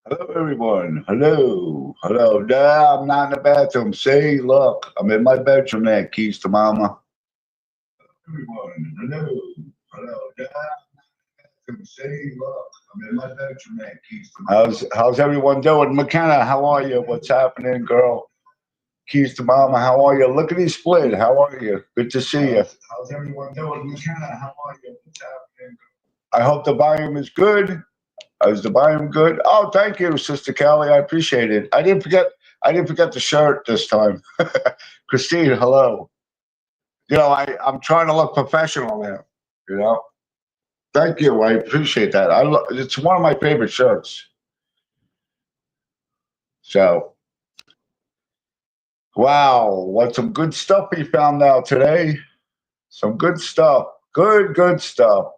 Hello, everyone. Hello. Hello. No, I'm not in the bathroom. See, look, I'm in my bedroom there. Keys to mama. Everyone. Hello. Hello. No, I'm not in the bathroom. See, look, I'm in my bedroom there. Keys to mama. How's everyone doing? McKenna, how are you? What's happening, girl? Keys to mama, how are you? Lickety split, how are you? Good to see you. How's everyone doing? McKenna, how are you? What's happening? I hope the volume is good. Is the volume good? Oh, thank you, Sister Kelly. I appreciate it. I didn't forget. I didn't forget the shirt this time. Christine, hello. You know, I'm trying to look professional now. You know, thank you. I appreciate that. It's one of my favorite shirts. So, wow, what some good stuff we found out today. Some good stuff. Good stuff.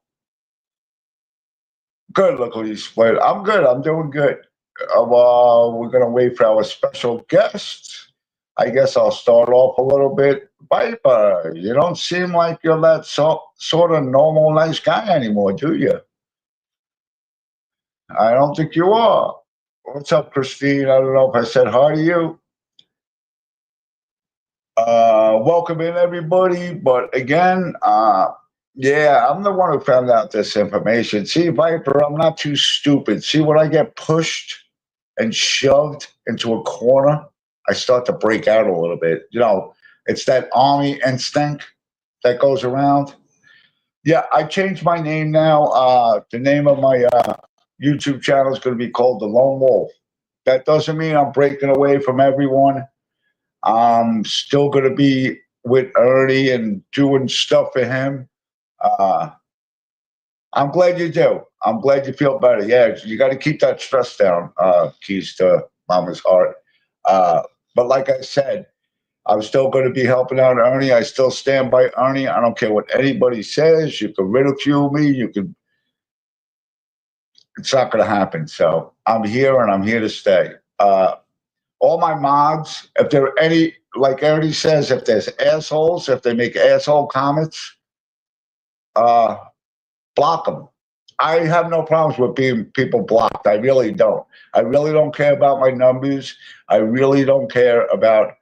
Good, look what he's played. I'm good. I'm doing good. We're going to wait for our special guest. I guess I'll start off a little bit. Viper, you don't seem like you're that sort of normal, nice guy anymore, do you? I don't think you are. What's up, Christine? I don't know if I said hi to you. Welcome in, everybody. But again, yeah, I'm the one who found out this information. See, Viper, I'm not too stupid. See, when I get pushed and shoved into a corner, I start to break out a little bit. You know, it's that army instinct that goes around. Yeah, I changed my name now. The name of my YouTube channel is going to be called The Lone Wolf. That doesn't mean I'm breaking away from everyone. I'm still going to be with Ernie and doing stuff for him. I'm glad you do. I'm glad you feel better. Yeah, you got to keep that stress down, keys to mama's heart. But like I said, I'm still going to be helping out Ernie. I still stand by Ernie. I don't care what anybody says. You can ridicule me. You can. It's not going to happen. So I'm here and I'm here to stay. All my mods, if there are any, like Ernie says, if there's assholes, if they make asshole comments, block them. I have no problems with being people blocked. I really don't. I really don't care about my numbers. I really don't care about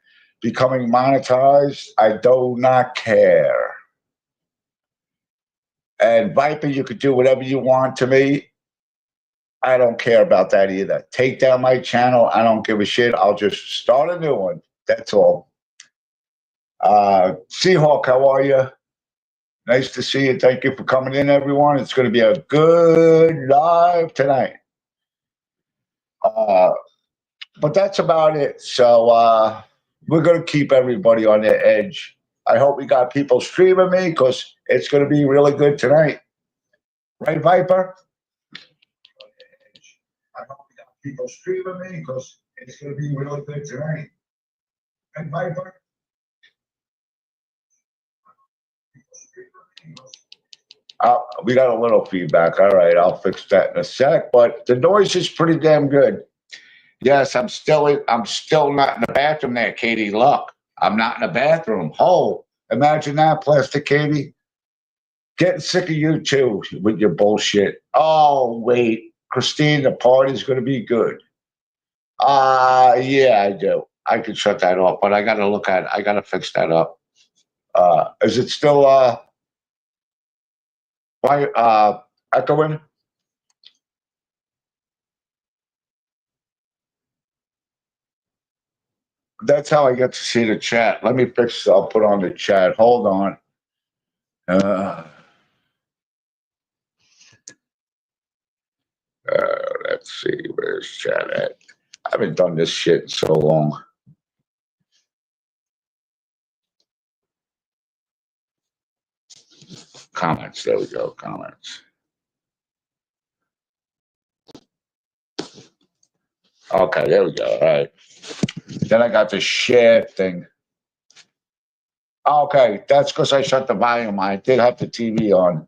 becoming monetized. I do not care. And Viper, you could do whatever you want to me. I don't care about that either. Take down my channel. I don't give a shit. I'll just start a new one. That's all. Seahawk, how are you? Nice to see you. Thank you for coming in, everyone. It's going to be a good live tonight. But that's about it. So we're going to keep everybody on their edge. I hope we got people streaming me because it's going to be really good tonight. Right, Viper? I hope we got people streaming me because it's going to be really good tonight. Right, Viper? We got a little feedback. All right, I'll fix that in a sec. But the noise is pretty damn good. Yes, I'm still not in the bathroom there, Katie. Look, I'm not in the bathroom. Oh, imagine that, Plastic Katie. Getting sick of you too with your bullshit. Oh, wait, Christine, the party's going to be good. Yeah, I do. I could shut that off, but I got to fix that up. Is it still echoing? That's how I get to see the chat. Let me fix. I'll put on the chat. Hold on. Let's see, where's chat at? I haven't done this shit in so long. Comments, there we go, comments. Okay, there we go, all right. Then I got the share thing. Okay, that's because I shut the volume. I did have the TV on.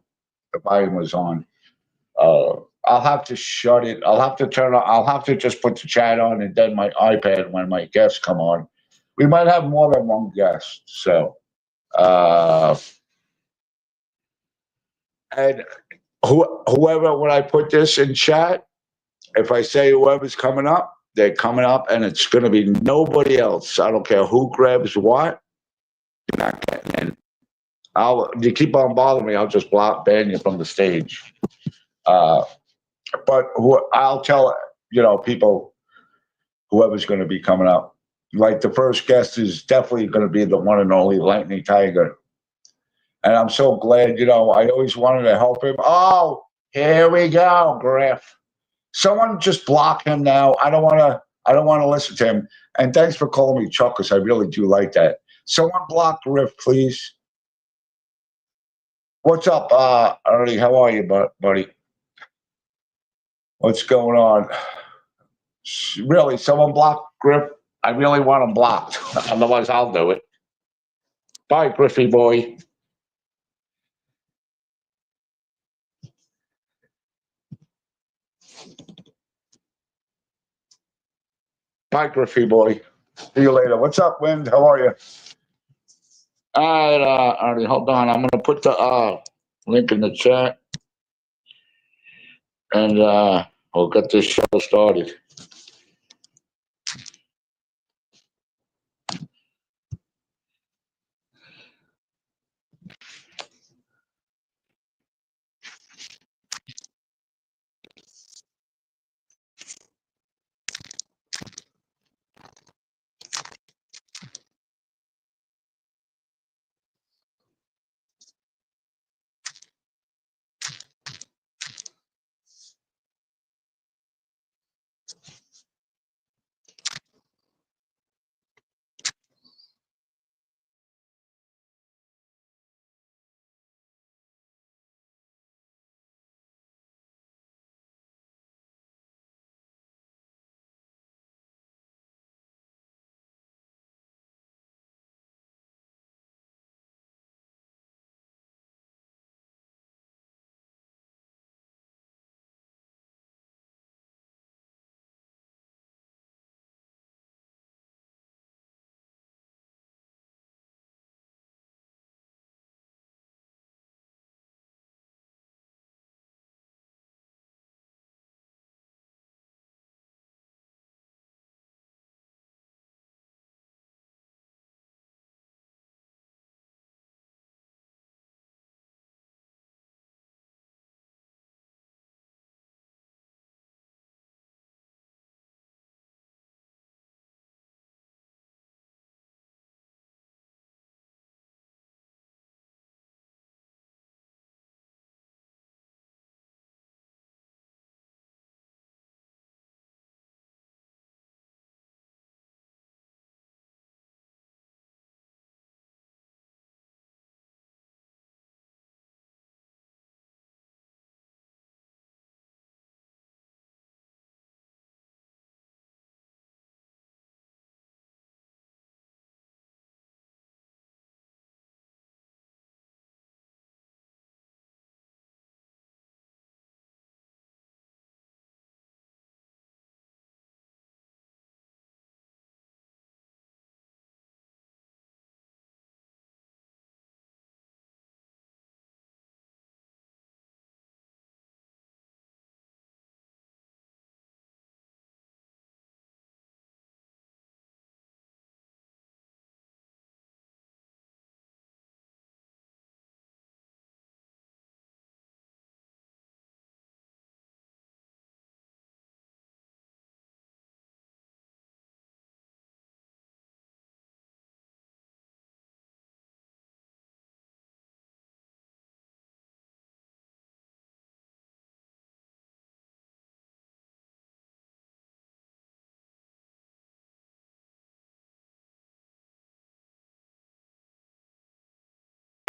The volume was on. I'll have to shut it. I'll have to turn on. I'll have to just put the chat on and then my iPad when my guests come on. We might have more than one guest. So, and whoever, when I put this in chat, if I say whoever's coming up, they're coming up and it's going to be nobody else. I don't care who grabs what. You're not getting in. You keep on bothering me, I'll just ban you from the stage. But I'll tell people, whoever's going to be coming up. Like the first guest is definitely going to be the one and only Lightning Tiger, and I'm so glad. I always wanted to help him. Oh, here we go, Griff. Someone just block him now. I don't want to. I don't want to listen to him. And thanks for calling me Chuck, because I really do like that. Someone block Griff, please. What's up, Ernie? How are you, buddy? What's going on? Really, someone block Griff? I really want him blocked. Otherwise, I'll do it. Bye, Griffy boy. Bye, Griffy boy. See you later. What's up, Wind? How are you? All right, Ernie, hold on. I'm going to put the link in the chat, and we'll get this show started.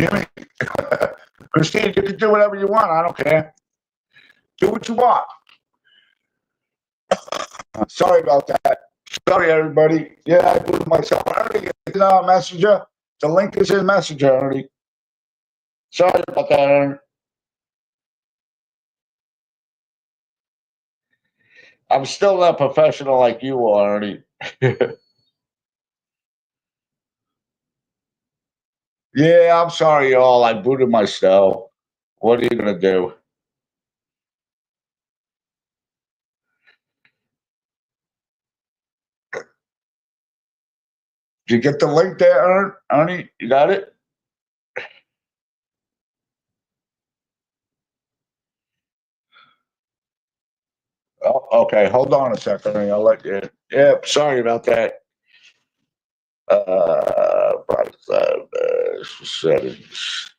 Jimmy. Christine, you can do whatever you want. I don't care. Do what you want. Sorry about that. Sorry, everybody. Yeah, I booted myself. Ernie, it's in Messenger. The link is in Messenger, Ernie. Sorry about that, Ernie. I'm still not professional like you are, Ernie. Yeah, I'm sorry, y'all. I booted myself. What are you going to do? Did you get the link there, Ernie? You got it? Oh, okay. Hold on a second, Ernie. I'll let you. Yeah, sorry about that. Settings.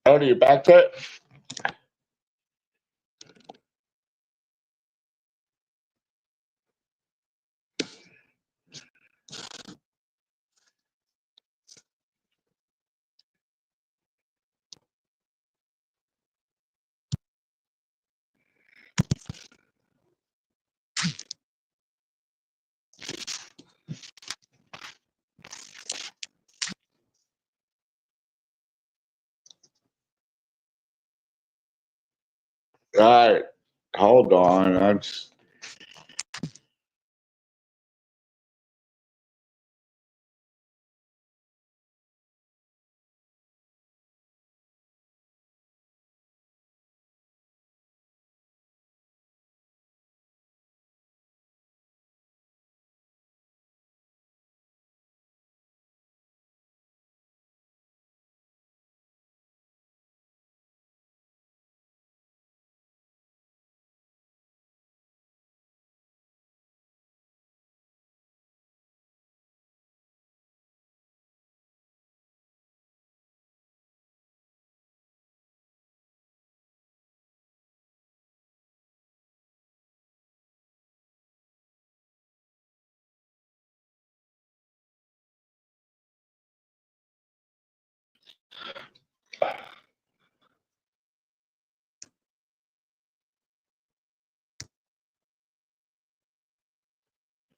Ernie, you back there? All right. Hold on. That's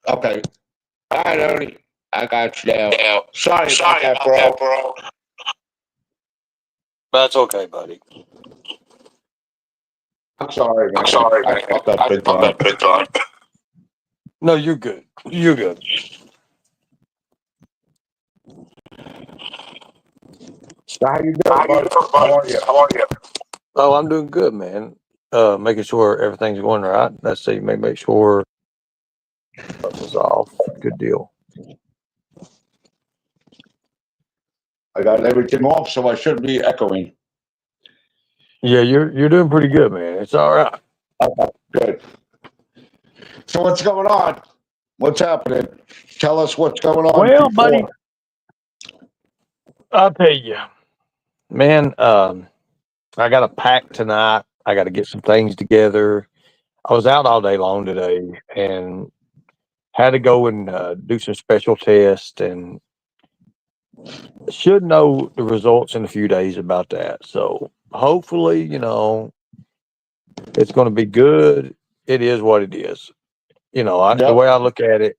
okay. All right, Ernie. I got you now. Sorry about that, bro. That's okay, buddy. I'm sorry, man. I fucked up big time. No, you're good. You're good. So how you doing, buddy? How are you? Oh, I'm doing good, man. Making sure everything's going right. Let's see, make sure this is off. Good deal. I got everything off, so I shouldn't be echoing. Yeah, you're doing pretty good, man. It's all right. Okay, good. So what's going on? What's happening? Tell us what's going on. Well, before. buddy, I'll tell you, man. I got a pack tonight. I got to get some things together. I was out all day long today and had to go and do some special tests and should know the results in a few days about that. So hopefully, it's going to be good. It is what it is. The Yep. way I look at it,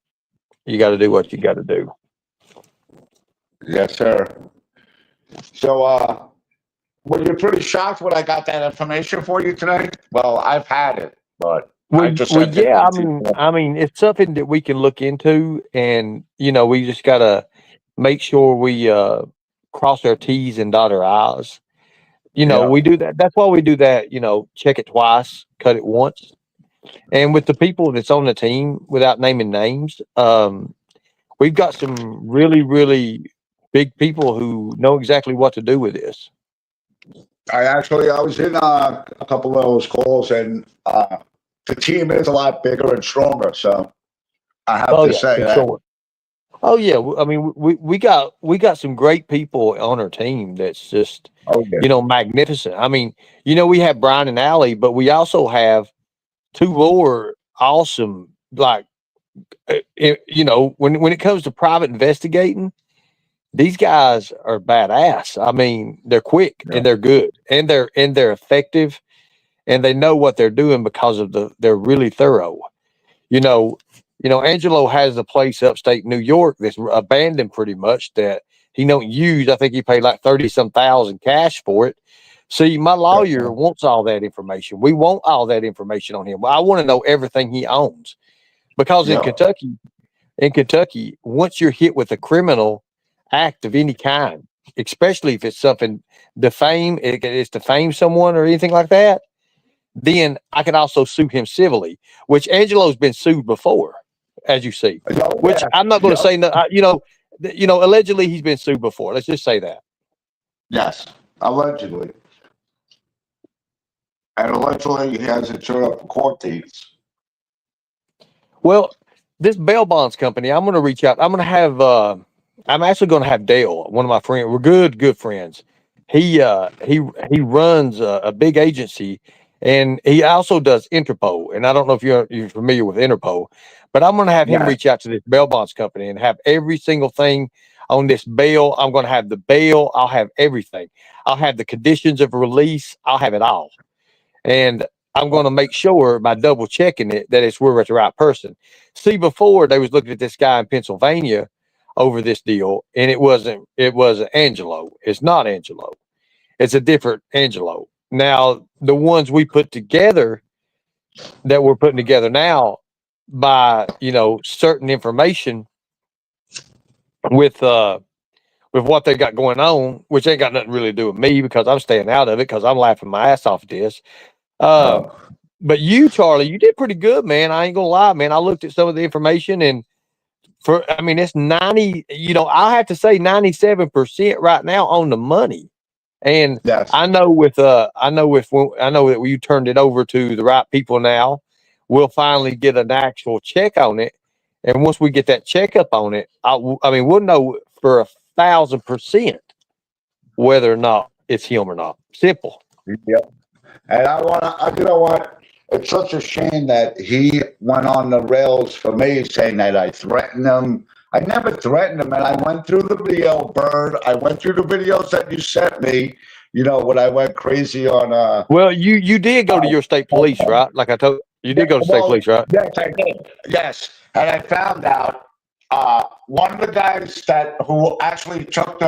you got to do what you got to do. Yes, sir. So, were you pretty shocked when I got that information for you today? Well, I've had it, but I just sent it Yeah. to you. I mean, it's something that we can look into, and we just got to make sure we cross our T's and dot our I's. Yeah. We do that. That's why we do that. Check it twice, cut it once. And with the people that's on the team, without naming names, we've got some really, really big people who know exactly what to do with this. I was in a couple of those calls, and the team is a lot bigger and stronger. So I have to say for that. sure. Oh yeah, I mean we got some great people on our team that's just Oh yeah, magnificent. I mean, we have Brian and Allie, but we also have two more awesome like when it comes to private investigating, these guys are badass. I mean, they're quick yeah, and they're good and they're effective and they know what they're doing because of they're really thorough. You know, Angelo has a place upstate New York that's abandoned pretty much that he don't use. I think he paid like 30 some thousand cash for it. See, my yeah, lawyer wants all that information. We want all that information on him. I want to know everything he owns because yeah. in Kentucky, once you're hit with a criminal act of any kind, especially if it's something it's defame someone or anything like that, then I can also sue him civilly, which Angelo's been sued before, as you see. Oh Which yeah, I'm not going to yep, say. No, allegedly he's been sued before. Let's just say that. yes, allegedly, and allegedly he hasn't showed up for court dates. Well, this bail bonds company, I'm going to reach out. I'm going to have. I'm actually going to have Dale, one of my friends. We're good friends. He runs a big agency, and he also does Interpol. And I don't know if you're familiar with Interpol, but I'm going to have him Yes, reach out to this bail bonds company and have every single thing on this bail. I'm going to have the bail. I'll have everything. I'll have the conditions of release. I'll have it all. And I'm going to make sure by double checking it that we're with the right person. See, before they was looking at this guy in Pennsylvania over this deal, and it wasn't Angelo. It's not Angelo. It's a different Angelo. Now, the ones we put together that we're putting together now by certain information with what they got going on, which ain't got nothing really to do with me because I'm staying out of it because I'm laughing my ass off at this. Um, oh, But you, Charlie, you did pretty good, man. I ain't gonna lie, man. I looked at some of the information, and I mean, it's 90. I have to say 97% right now on the money. And yes, I know that when you turned it over to the right people now, we'll finally get an actual check on it. And once we get that checkup on it, I mean, we'll know for 1,000% whether or not it's him or not. Simple. yep. And you know what? It's such a shame that he went on the rails for me, saying that I threatened him. I never threatened him, and I went through the video, Bird. I went through the videos that you sent me. When I went crazy on Well, you did go to your state police, right? Like I told you, yeah, did go to state well, police, right? yes, I did. Yes, and I found out one of the guys who actually took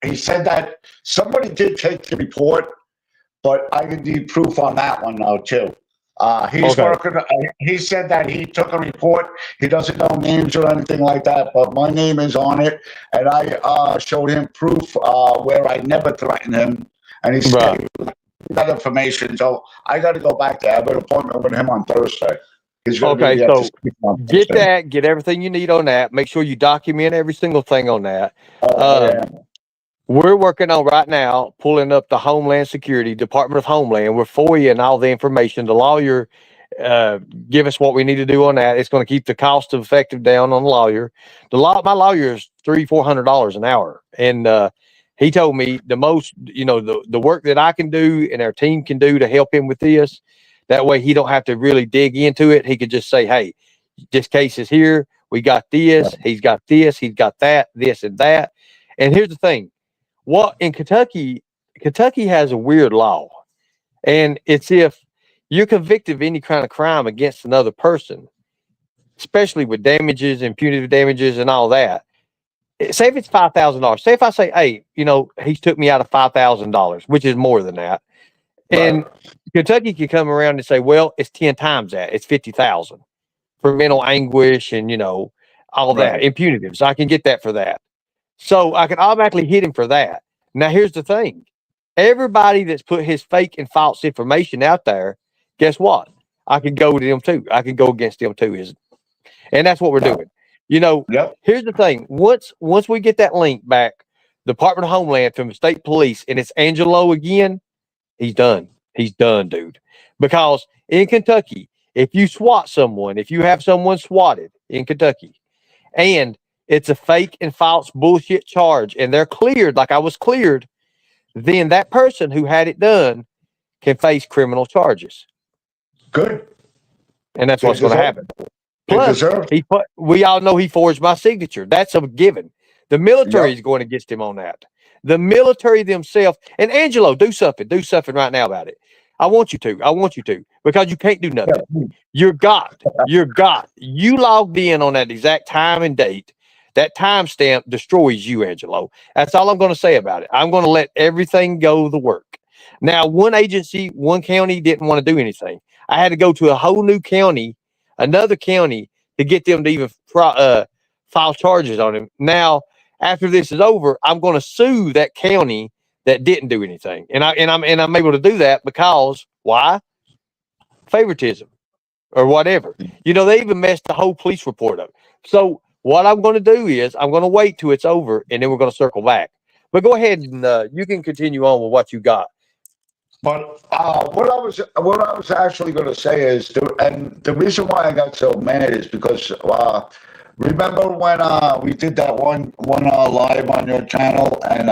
he said that somebody did take the report, but I need proof on that one now too. He's Okay. working. He said that he took a report. He doesn't know names or anything like that, but my name is on it, and I showed him proof where I never threatened him, and he Right. said that information. So I got to go back there. I have an appointment with him on Thursday. He's going to Okay. be at the So speak on get Thursday. that, get everything you need on that. Make sure you document every single thing on that. Yeah, Um, we're working on right now pulling up the Homeland Security, Department of Homeland. We're FOIA and all the information. The lawyer uh, give us what we need to do on that. It's going to keep the cost of effective down on the lawyer. My lawyer is $300-400 an hour, and he told me the most, the work that I can do and our team can do to help him with this. That way, he don't have to really dig into it. He could just say, "Hey, this case is here. We got this. He's got this. He's got that. This and that." And here's the thing: what in Kentucky has a weird law, and it's if you're convicted of any kind of crime against another person, especially with damages and punitive damages and all that. Say if it's $5,000. Say if I say, "Hey, he's took me out of $5,000, which is more than that," right, and Kentucky can come around and say, "Well, it's 10 times that. It's 50,000 for mental anguish and all that right. impunitives. I can get that for that." So I can automatically hit him for that. Now, here's the thing: everybody that's put his fake and false information out there, guess what? I can go to them too. I can go against them too. And that's what we're doing. Yep. Here's the thing: once we get that link back, Department of Homeland from the state police, and it's Angelo again, he's done. He's done, dude. Because in Kentucky, if you have someone swatted in Kentucky, and it's a fake and false bullshit charge, and they're cleared like I was cleared, then that person who had it done can face criminal charges. Good. And that's They what's going to deserve happen. it. They Plus, deserve it. we all know he forged my signature. That's a given. The military Yep. is going against him on that. The military themselves. And Angelo, do something. Do something right now about it. I want you to. I want you to. Because you can't do nothing. Yeah. You're God. You're God. You logged in on that exact time and date. That timestamp destroys you, Angelo. That's all I'm going to say about it. I'm going to let everything go the work. Now, one agency, one county didn't want to do anything. I had to go to a whole new county, another county, to get them to even file charges on him. Now, after this is over, I'm going to sue that county that didn't do anything, and I'm able to do that because why? Favoritism or whatever. You know, they even messed the whole police report up. So what I'm going to do is I'm going to wait till it's over, and then we're going to circle back. But go ahead and you can continue on with what you got. But what I was actually going to say is, and the reason why I got so mad is because remember when we did that one live on your channel, and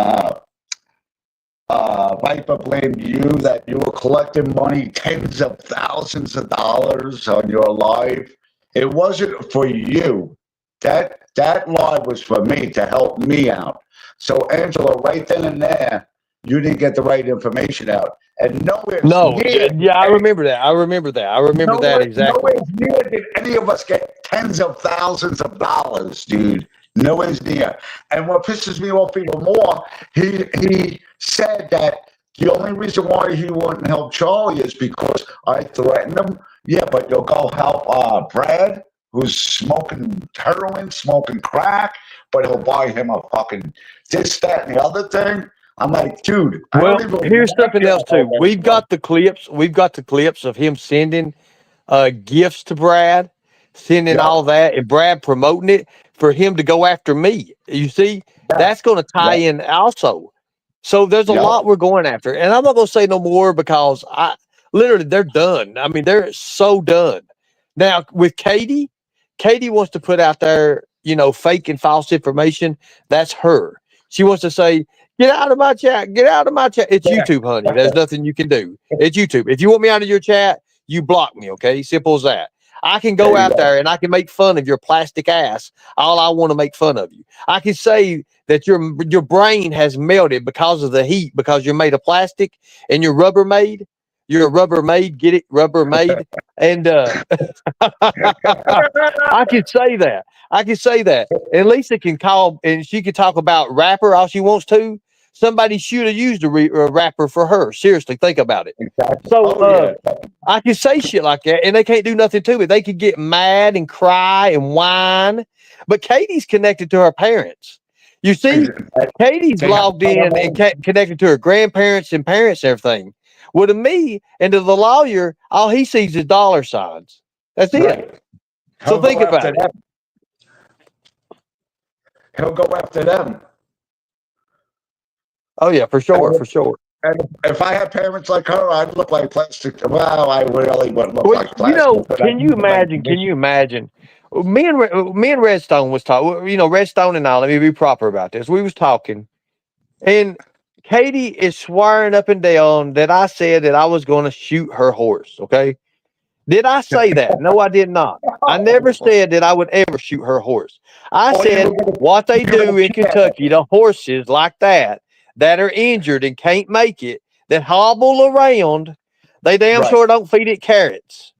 Viper blamed you that you were collecting money, tens of thousands of dollars on your live. It wasn't for you. That live was for me to help me out. So Angela, right then and there, you didn't get the right information out. And I remember that. I remember that exactly. Nowhere near did any of us get tens of thousands of dollars, dude. Nowhere near. And what pisses me off even more, he said that the only reason why he wouldn't help Charlie is because I threatened him. Yeah, but you'll go help Brad, who's smoking heroin, smoking crack, but he'll buy him a fucking this, that, and the other thing. I'm like, dude. Well, here's something else too. We've got the clips. We've got the clips of him sending gifts to Brad, sending all that, and Brad promoting it for him to go after me. You see, that's going to tie in also. So there's a lot we're going after, and I'm not going to say no more because they're done. I mean, they're so done. Now with Katie wants to put out there, fake and false information. That's her. She wants to say, get out of my chat. Get out of my chat. It's YouTube, honey. There's nothing you can do. It's YouTube. If you want me out of your chat, you block me, okay? Simple as that. I can go out there and I can make fun of your plastic ass. All I want to make fun of you. I can say that your brain has melted because of the heat, because you're made of plastic and you're Rubbermaid. You're a Rubbermaid. Get it? Rubbermaid. And I can say that. And Lisa can call and she can talk about rapper all she wants to. Somebody should have used a rapper for her. Seriously, think about it. Exactly. So I can say shit like that, and they can't do nothing to it. They could get mad and cry and whine. But Katie's connected to her parents. You see, Katie's logged in and connected to her grandparents and parents and everything. Well, to me and to the lawyer, all he sees is dollar signs. That's it. So think about it. He'll go after them. Oh yeah, for sure, for sure. And if I had parents like her, I'd look like plastic. Well, I really wouldn't look like plastic. Can you imagine? Me and Redstone was talking. Redstone and I. Let me be proper about this. We was talking, and Katie is swearing up and down that I said that I was going to shoot her horse. Okay. Did I say that? No, I did not. I never said that I would ever shoot her horse. I said what they do in Kentucky to horses like that are injured and can't make it, that hobble around, they damn sure don't feed it carrots.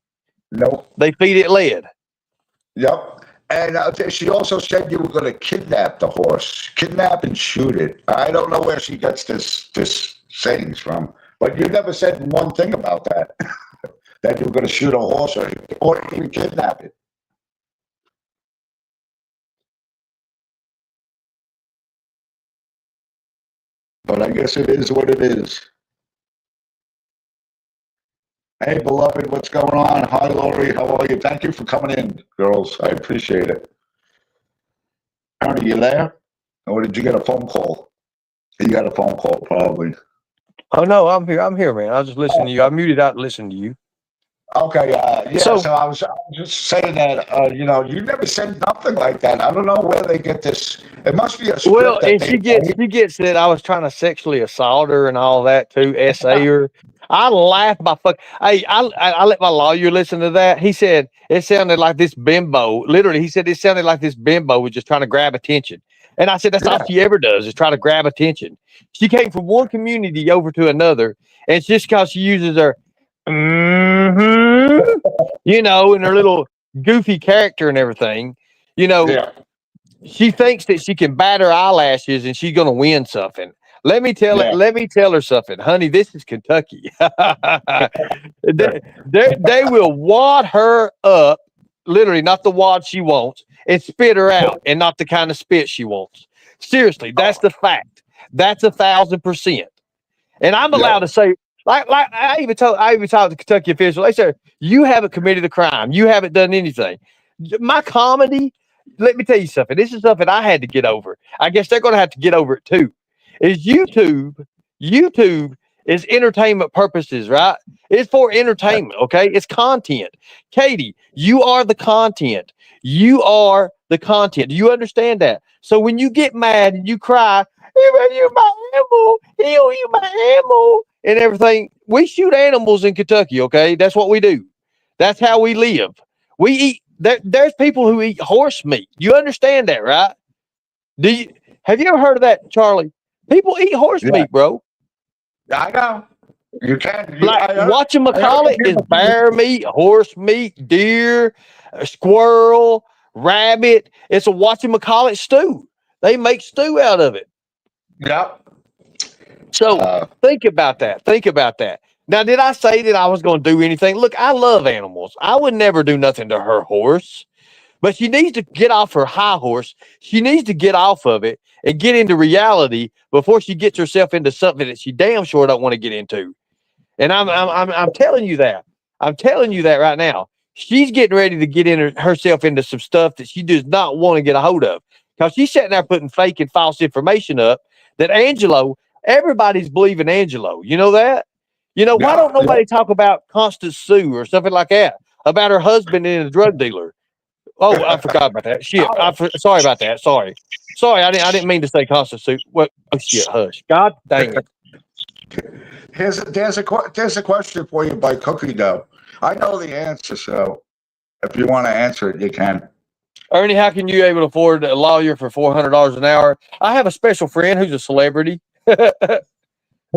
Nope. They feed it lead. Yep. And she also said you were going to kidnap the horse, kidnap and shoot it. I don't know where she gets this sayings from, but you never said one thing about that. That you were going to shoot a horse or even kidnap it. But I guess it is what it is. Hey, beloved, what's going on? Hi, Lori. How are you? Thank you for coming in, girls. I appreciate it. Ernie, you there? Or did you get a phone call? You got a phone call, probably. Oh, no, I'm here. I'm here, man. I was just listening to you. I muted out to listen to you. Okay, yeah. So, So I was just saying that, you never said nothing like that. I don't know where they get this. It must be a well, script that and they she gets that I was trying to sexually assault her and all that too, essay her. I laughed my fuck. Hey, I let my lawyer listen to that. He said it sounded like this bimbo. Literally, he said it sounded like this bimbo was just trying to grab attention. And I said that's all Yeah, she ever does is try to grab attention. She came from one community over to another, and it's just because she uses her, mm-hmm, and her little goofy character and everything. You know, yeah, she thinks that she can bat her eyelashes and she's going to win something. yeah, Let me tell her something, honey. This is Kentucky. They will wad her up, literally, not the wad she wants, and spit her out, and not the kind of spit she wants. Seriously, that's the fact. That's 1,000%. And I'm yeah, allowed to say, like I even talked to Kentucky officials. They said, you haven't committed a crime. You haven't done anything. My comedy, let me tell you something. This is something I had to get over. I guess they're going to have to get over it too. Is YouTube is entertainment purposes, right? It's for entertainment, okay? It's content. Katie, you are the content. You are the content. Do you understand that? So when you get mad and you cry, you my animal, you my animal, and everything. We shoot animals in Kentucky, okay? That's what we do. That's how we live. We eat. There's people who eat horse meat. You understand that, right? Do you? Have you ever heard of that, Charlie? People eat horse yeah. meat, bro. I know. You can't. Like I heard whatchamacallit is bear meat, horse meat, deer, squirrel, rabbit. It's a whatchamacallit stew. They make stew out of it. Yep. So Uh, think about that. Think about that. Now, did I say that I was going to do anything? Look, I love animals. I would never do nothing to her horse, but she needs to get off her high horse. She needs to get off of it and get into reality before she gets herself into something that she damn sure don't want to get into. And I'm telling you that. I'm telling you that right now. She's getting ready to get herself into some stuff that she does not want to get a hold of. Because she's sitting there putting fake and false information up that Angelo, everybody's believing Angelo. You know that? Why yeah, don't yeah. nobody talk about Constance Sue or something like that? About her husband being a drug dealer. Oh, I forgot about that. Shit. Oh, Sorry about that. Sorry. Sorry, I didn't mean to say Constance Sue. What? Oh shit, hush. God dang it. there's a question for you by Cookie Dough. I know the answer, so if you want to answer it, you can. Ernie, how can you able to afford a lawyer for $400 an hour? I have a special friend who's a celebrity.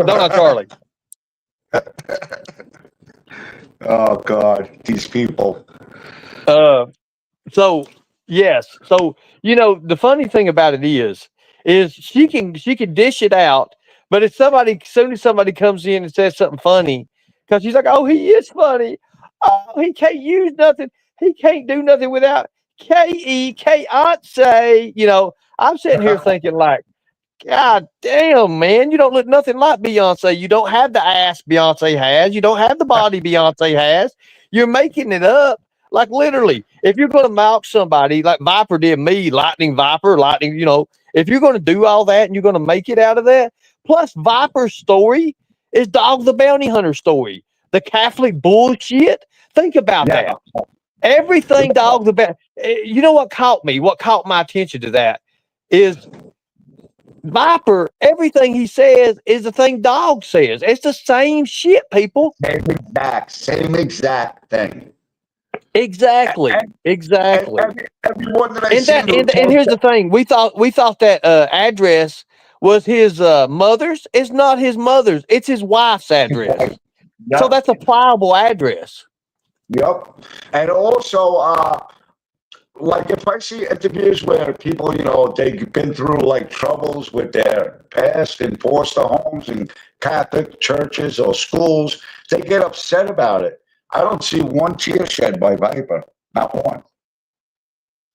Don't I, Charlie? Oh God, these people. Uh, so yes. So the funny thing about it is she can dish it out, but if soon as somebody comes in and says something funny, because she's like, oh, he is funny. Oh, he can't use nothing. He can't do nothing without K-E-K say. I'm sitting here thinking like, God damn, man, you don't look nothing like Beyonce. You don't have the ass Beyonce has. You don't have the body Beyonce has. You're making it up. Like literally, if you're going to mock somebody like Viper did me, Lightning, if you're going to do all that and you're going to make it out of that, plus Viper's story is Dog the Bounty Hunter story. The Catholic bullshit. Think about Yeah, that. Everything Dog the Bounty. You know what caught me? What caught my attention to that is Viper, everything he says is the thing Dog says. It's the same shit, people. same exact thing. Exactly. And, Exactly. everyone that I And see that who and tells here's the that, thing. We thought that address was his mother's. It's not his mother's. It's his wife's address. So yep, that's a pliable address. yep. And also, like if I see interviews where people, they've been through like troubles with their past in foster homes and Catholic churches or schools, they get upset about it. I don't see one tear shed by Viper, not one.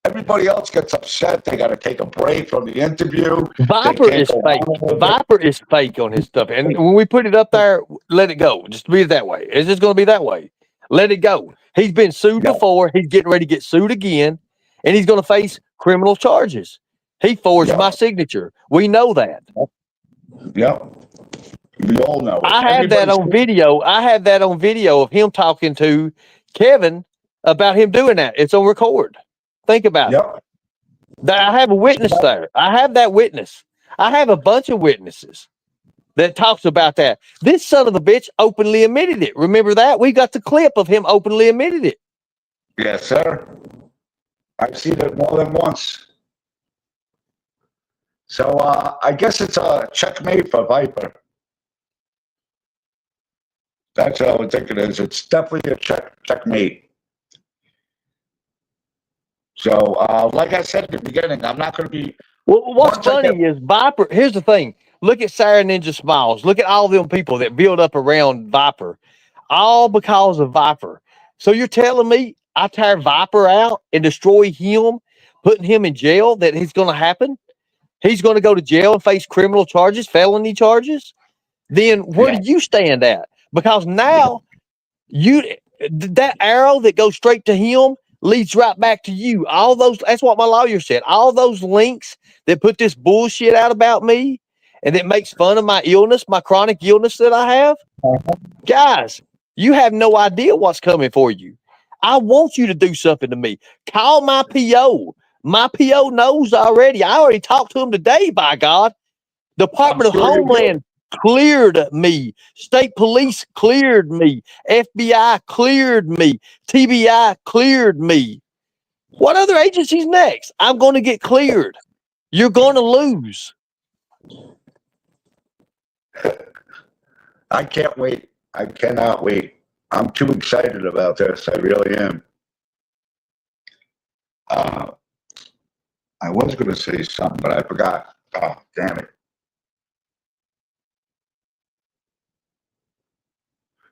Everybody else gets upset. They got to take a break from the interview. They Viper can't is go fake. on with it. Viper is fake on his stuff. And when we put it up there, let it go. Just be that way. It's just going to be that way. Let it go. He's been sued Yep, before. He's getting ready to get sued again. And he's going to face criminal charges. He forged yep, my signature. We know that. yep, We all know it. I have that on video. I have that on video of him talking to Kevin about him doing that. It's on record. Think about it. I have a witness there. I have that witness. I have a bunch of witnesses that talks about that. This son of a bitch openly admitted it. Remember that? We got the clip of him openly admitted it. Yes, sir. I've seen it more than once. So I guess it's a checkmate for Viper. That's what I would think it is. It's definitely a checkmate. So, like I said at the beginning, I'm not going to be. Well, what's funny is Viper. Here's the thing. Look at Sarah Ninja Smiles. Look at all them people that build up around Viper, all because of Viper. So you're telling me I tear Viper out and destroy him, putting him in jail, that it's going to happen? He's going to go to jail and face criminal charges, felony charges? Then where do you stand at? Because now that arrow that goes straight to him leads right back to you. All those, that's what my lawyer said. All those links that put this bullshit out about me and that makes fun of my illness, my chronic illness that I have. Guys, you have no idea what's coming for you. I want you to do something to me. Call my PO. My PO knows already. I already talked to him today, by God. Department of Homeland cleared me. State Police cleared me. FBI cleared me. TBI cleared me. What other agency's next? I'm going to get cleared. You're going to lose. I can't wait. I cannot wait. I'm too excited about this. I really am. I was going to say something, but I forgot. Oh, damn it.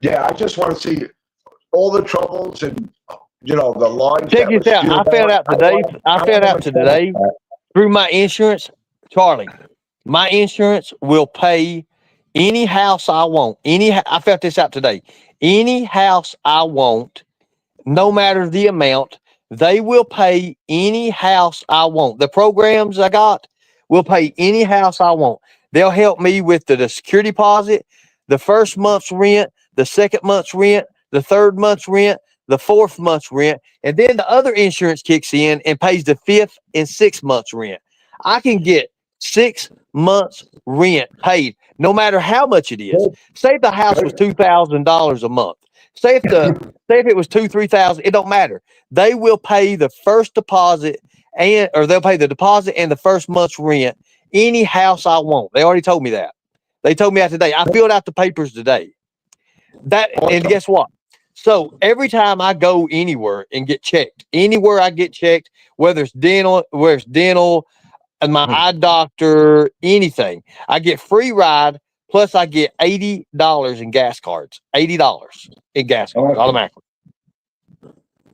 Yeah, I just want to see all the troubles and, the lives. Check this out. I found out today through my insurance, Charlie, my insurance will pay any house I want. I found this out today. Any house I want, no matter the amount, they will pay any house I want. The programs I got will pay any house I want. They'll help me with the security deposit, the first month's rent, the second month's rent, the third month's rent, the fourth month's rent, and then the other insurance kicks in and pays the fifth and 6 months rent. I can get 6 months rent paid no matter how much it is. Say if the house was $2,000 a month. Say if it was $2,000-3,000, it don't matter. They will pay the first deposit or they'll pay the deposit and the first month's rent any house I want. They already told me that. They told me that today. I filled out the papers today. And guess what? So every time I go anywhere and get checked, anywhere I get checked, whether it's dental, and my eye doctor, anything, I get free ride. Plus, I get $80 in gas cards. $80 in gas cards automatically.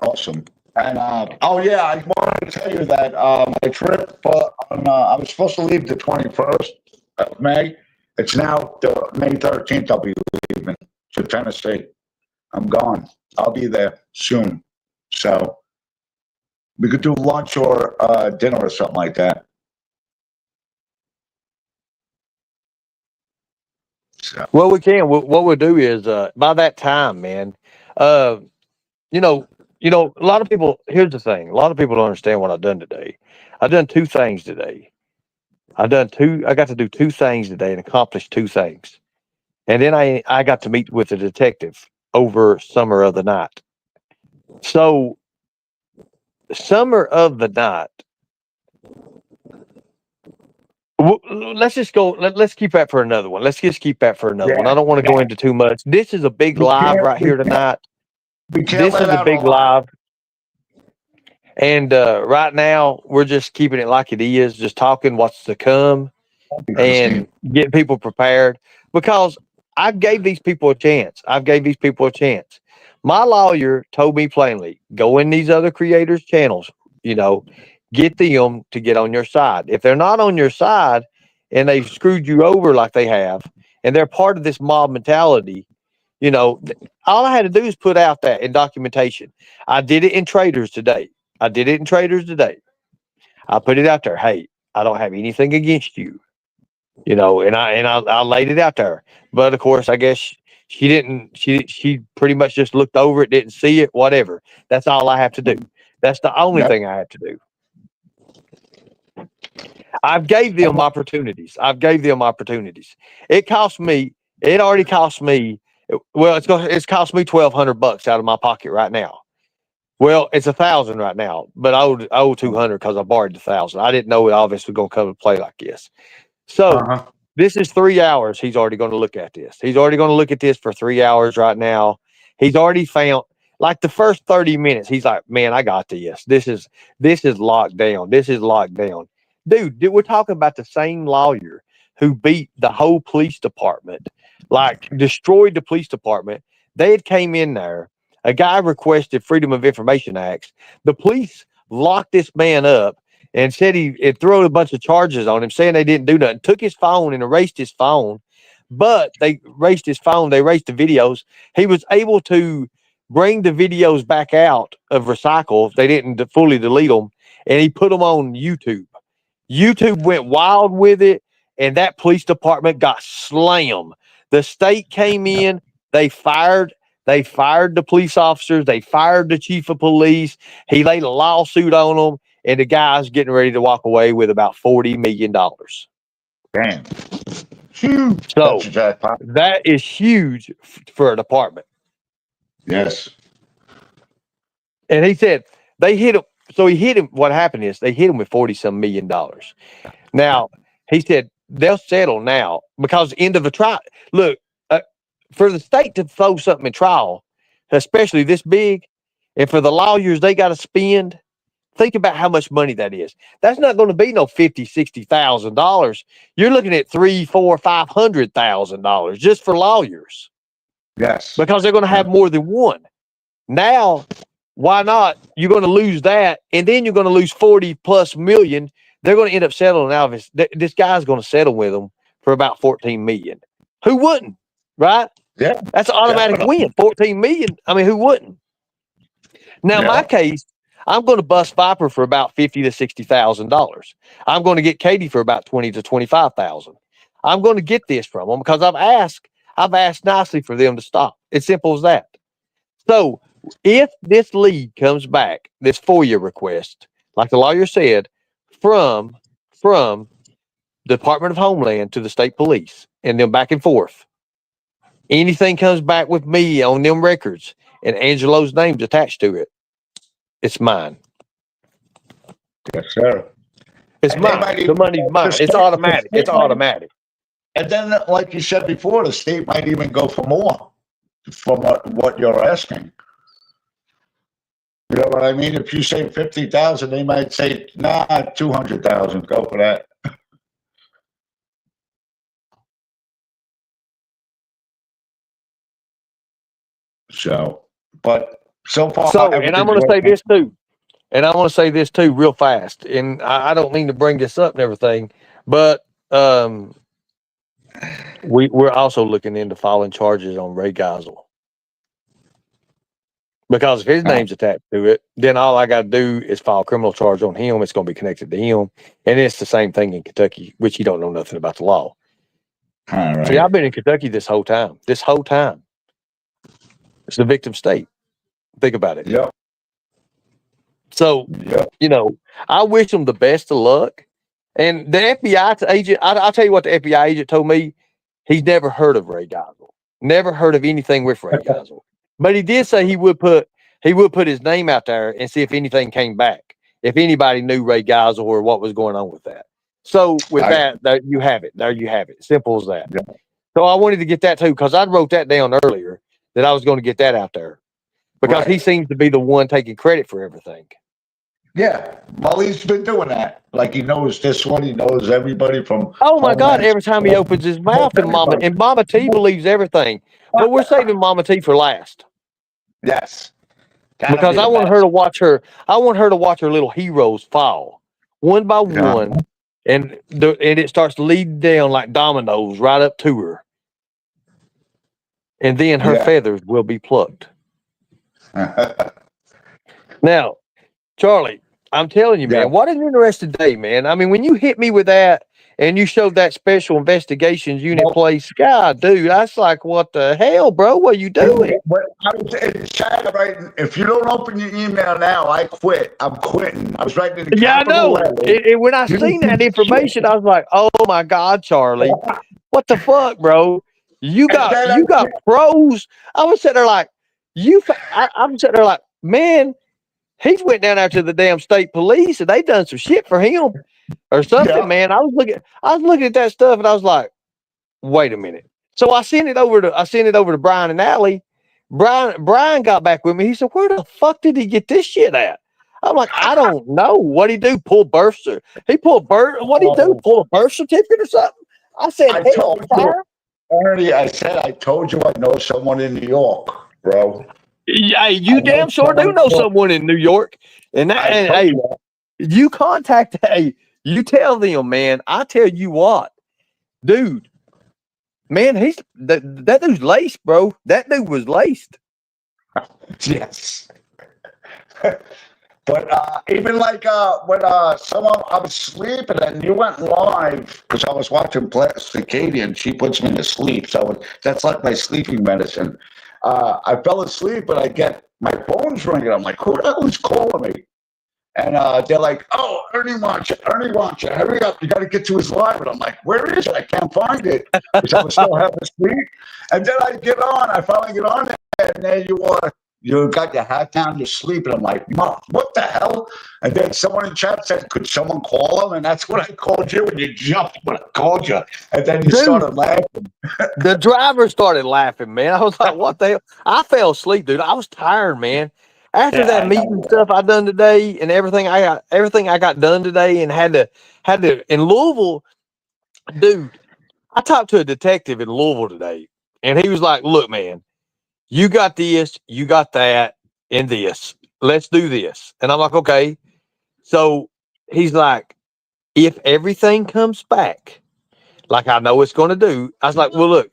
Awesome. And I wanted to tell you that my trip I was supposed to leave the 21st of May. It's now May 13th. I'll be leaving to Tennessee. I'm gone. I'll be there soon. So we could do lunch or dinner or something like that. So. Well, we can. What we'll do is by that time, man. A lot of people. Here's the thing. A lot of people don't understand what I've done today. I've done 2 things today. I got to do 2 things today and accomplish 2 things. And then I got to meet with a detective over summer of the night. So summer of the night. Let's just go. Let's keep that for another one. Let's just keep that for another one. I don't want to go into too much. This is a big live right here tonight. This is a big live. And right now, we're just keeping it like it is, just talking what's to come and getting people prepared. Because I gave these people a chance. My lawyer told me plainly, go in these other creators' channels, get them to get on your side. If they're not on your side and they've screwed you over like they have, and they're part of this mob mentality, all I had to do is put out that in documentation. I did it in Traders today. I put it out there. Hey, I don't have anything against you. And I laid it out there. But of course, I guess she didn't. She pretty much just looked over it, didn't see it, whatever. That's all I have to do. That's the only Yep. thing I have to do. I've gave them opportunities. It cost me. It already cost me. Well, it's cost me $1,200 out of my pocket right now. Well, it's 1,000 right now, but I owe 200 because I borrowed 1,000. I didn't know it obviously was going to come and play like this. So Uh-huh. this is 3 hours. He's already going to look at this. He's already going to look at this for 3 hours right now. He's already found like the first 30 minutes. He's like, man, I got this. This is locked down. This is locked down. Dude, we're talking about the same lawyer who beat the whole police department, like destroyed the police department. They had came in there. A guy requested Freedom of Information Acts. The police locked this man up and said he threw a bunch of charges on him, saying they didn't do nothing. Took his phone and erased his phone, but they erased his phone. They erased the videos. He was able to bring the videos back out of recycle. They didn't fully delete them, and he put them on YouTube. YouTube went wild with it, and that police department got slammed. The state came in. They fired. They fired the police officers. They fired the chief of police. He laid a lawsuit on them, and the guy's getting ready to walk away with about $40 million. Damn. Huge. So That's a jackpot. that is huge for a department. Yes. And he said they hit him. So he hit him. What happened is they hit him with $40-some million. Now, he said they'll settle now because end of the trial. Look, for the state to throw something in trial, especially this big, and for the lawyers they got to spend, think about how much money that is. That's not going to be no $50,000-$60,000. You're looking at $300,000, $400,000, $500,000 just for lawyers. Yes. Because they're going to have more than one. Now, why not? You're going to lose that, and then you're going to lose 40+ million. They're going to end up settling out of this guy's going to settle with them for about 14 million. Who wouldn't? Right? Yeah. That's an automatic win. 14 million. I mean, who wouldn't? Now, my case, I'm going to bust Viper for about $50,000 to $60,000. I'm going to get Katie for about $20,000 to $25,000. I'm going to get this from them because I've asked nicely for them to stop. It's simple as that. So if this lead comes back, this FOIA request, like the lawyer said, from Department of Homeland to the state police and then back and forth, anything comes back with me on them records and Angelo's name's attached to it, it's mine. Yes, sir. It's mine. The money's mine. It's automatic. It's automatic. And then, like you said before, the state might even go for more from what you're asking. You know what I mean? If you say 50,000, they might say, nah, 200,000. Go for that. So, but so far, and I'm going to say this too. And I want to say this too, real fast. And I don't mean to bring this up and everything, but we're also looking into filing charges on Ray Geisel. Because if his name's attached to it, then all I got to do is file a criminal charge on him. It's going to be connected to him. And it's the same thing in Kentucky, which you don't know nothing about the law. All right. See, I've been in Kentucky this whole time. It's the victim state. Think about it. Yeah. So, I wish them the best of luck. And the FBI agent, I'll tell you what the FBI agent told me. He's never heard of Ray Geisel. Never heard of anything with Ray Geisel. But he did say he would put his name out there and see if anything came back. If anybody knew Ray Geisel or what was going on with that. So with that, there you have it. There you have it. Simple as that. Yeah. So I wanted to get that too, because I wrote that down earlier that I was going to get that out there. Because he seems to be the one taking credit for everything. Yeah. Well, he's been doing that. Like he knows this one, he knows everybody from. Oh my God, every time he opens his mouth and Mama T believes everything. But we're saving Mama T for last. Yes. Because I want her to watch her. I want her to watch her little heroes fall one by one, and it starts leading down like dominoes right up to her, and then her feathers will be plucked. Now, Charlie, I'm telling you, man, what an interesting day, man. I mean, when you hit me with that, and you showed that special investigations unit place. God, dude, that's like, what the hell, bro? What are you doing? But I was in chat, right? If you don't open your email now, I quit. I'm quitting. I was writing in Yeah, I capital know. letters. When I seen that information, I was like, "Oh my God, Charlie, what the fuck, bro? You And got then you got pros." I was sitting there like, I'm sitting there like, man, he went down after the damn state police and they done some shit for him or something, yeah. man. I was looking at that stuff and I was like, wait a minute. So I sent it over to Brian and Allie. Brian got back with me. He said, "Where the fuck did he get this shit at?" I'm like, "I don't know. What he do? Pull birth certificate? He pulled birth. What he do? Pull a birth certificate or something?" I said, I "Hell, told you, fire." Ernie, I told you I know someone in New York, bro. Yeah, I you know damn sure someone do in know New York. someone in New York. And I and told hey, you. you contact. Hey, you tell them, man. I tell you what, dude. Man, that dude's laced, bro. That dude was laced. Yes. But even like when someone I was sleeping and you went live because I was watching Circadian, she puts me to sleep. So that's like my sleeping medicine. I fell asleep, but I get my phone's ringing. I'm like, who the hell is calling me? And they're like, "Oh, Ernie wants you. Ernie wants you. Hurry up! You got to get to his live." And I'm like, "Where is it? I can't find it because I was still having sleep." And then I get on. I finally get on there, and there you are. You got your hat down, you're sleeping. I'm like, "Mom, what the hell?" And then someone in chat said, "Could someone call him?" And that's what I called you, and you jumped when I called you. And then you Dude, started laughing. the driver started laughing, man. I was like, "What the hell?" I fell asleep, dude. I was tired, man. After Yeah, that I meeting know. stuff I done today and everything I got done today and had to in Louisville, dude. I talked to a detective in Louisville today, and he was like, "Look, man, you got this, you got that, and this. Let's do this." And I'm like, "Okay." So he's like, "If everything comes back like I know it's going to do," I was like, "Well, look,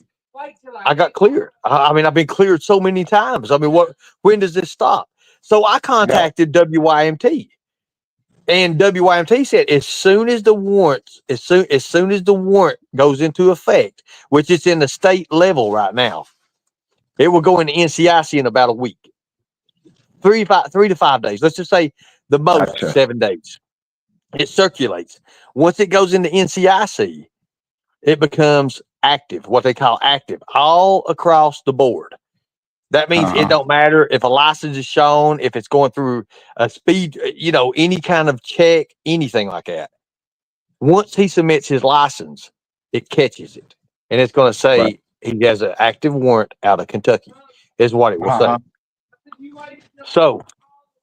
I got cleared. I mean, I've been cleared so many times. I mean, when does this stop?" So I Yeah. contacted WYMT, and WYMT said as soon as the warrant goes into effect, which is in the state level right now, it will go into NCIC in about a week, 3 to 5 days. Let's just say the most Gotcha. 7 days. It circulates. Once it goes into NCIC, it becomes active, what they call active, all across the board. That means it Uh-huh. don't matter if a license is shown, if it's going through a speed, any kind of check, anything like that. Once he submits his license, it catches it, and it's going to Right. say he has an active warrant out of Kentucky. Is what it will Uh-huh. say. So,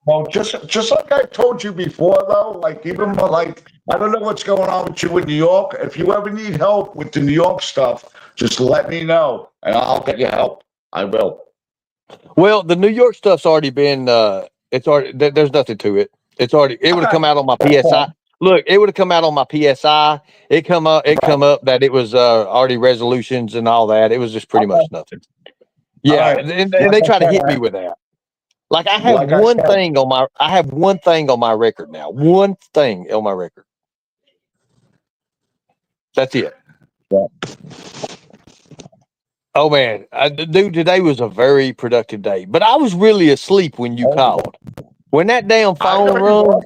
Well, just like I told you before, though, like even like I don't know what's going on with you in New York. If you ever need help with the New York stuff, just let me know and I'll get you help. I will. well, the New York stuff's already been. It's already. There's nothing to it. It's already. It would have come out on my PSI. Look, it would have come out on my PSI. It come up. It Right. come up that it was already resolutions and all that. It was just pretty much Okay. nothing. All Yeah, right. and Like they I try to said, hit me with that. Like like I said, I have one thing on my record now. One thing on my record. That's it. yeah. Oh man, dude, today was a very productive day. But I was really asleep when you called. When that damn I phone know you rung, were.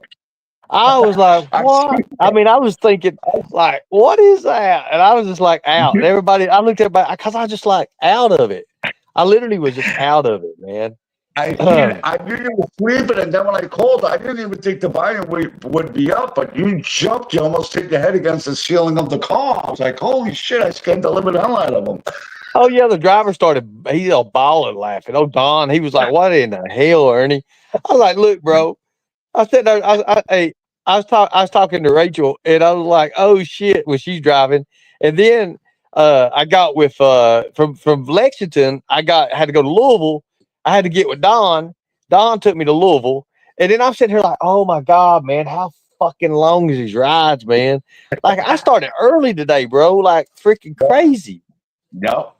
I was like, I see. what? I mean, I was thinking, like, what is that? And I was just like out. And everybody, I looked at everybody because I was just like out of it. I literally was just out of it, man. I knew you were sleeping, and then when I called, I didn't even think the volume would be up, but you jumped. You almost hit your head against the ceiling of the car. I was like, holy shit, I scared the living hell out of him. Oh yeah, the driver started. He's all bawling, laughing. Oh Don, he was like, "What in the hell, Ernie?" I was like, "Look, bro." I said, I was talking to Rachel, and I was like, "Oh shit," when she's driving, and then I got with from Lexington. Had to go to Louisville. I had to get with Don. Don took me to Louisville, and then I'm sitting here like, "Oh my god, man, how fucking long is these rides, man?" Like I started early today, bro. Like freaking crazy. Yep.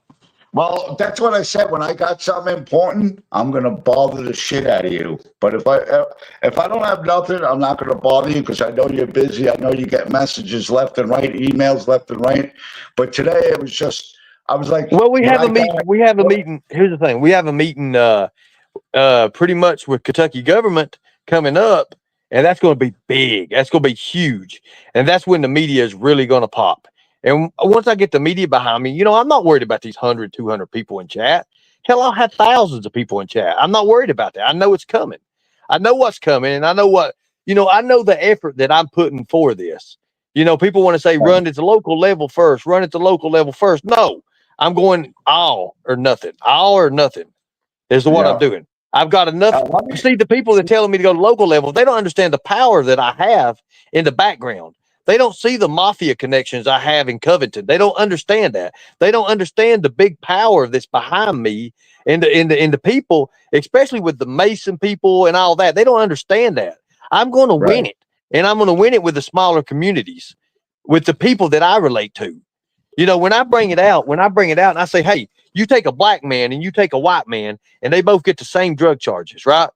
Well, that's what I said. When I got something important, I'm gonna bother the shit out of you. But if I don't have nothing, I'm not gonna bother you because I know you're busy. I know you get messages left and right, emails left and right. But today it was just, I was like, Well, we when have I a meeting. We have a meeting. Here's the thing: we have a meeting. Pretty much with Kentucky government coming up, and that's going to be big. That's going to be huge, and that's when the media is really going to pop. And once I get the media behind me, I'm not worried about these 100, 200 people in chat. Hell, I'll have thousands of people in chat. I'm not worried about that. I know it's coming. I know what's coming, and I know I know the effort that I'm putting for this. People want to say run at the local level first, run at the local level first. No, I'm going all or nothing. All or nothing is what I'm yeah, doing. I've got enough. let me, See, the people that are telling me to go to local level, they don't understand the power that I have in the background. They don't see the mafia connections I have in Covington. They don't understand that. They don't understand the big power that's behind me and the people, especially with the Mason people and all that. They don't understand that. I'm going to right, win it, and I'm going to win it with the smaller communities, with the people that I relate to. When I bring it out, and I say, hey, you take a black man and you take a white man, and they both get the same drug charges, right?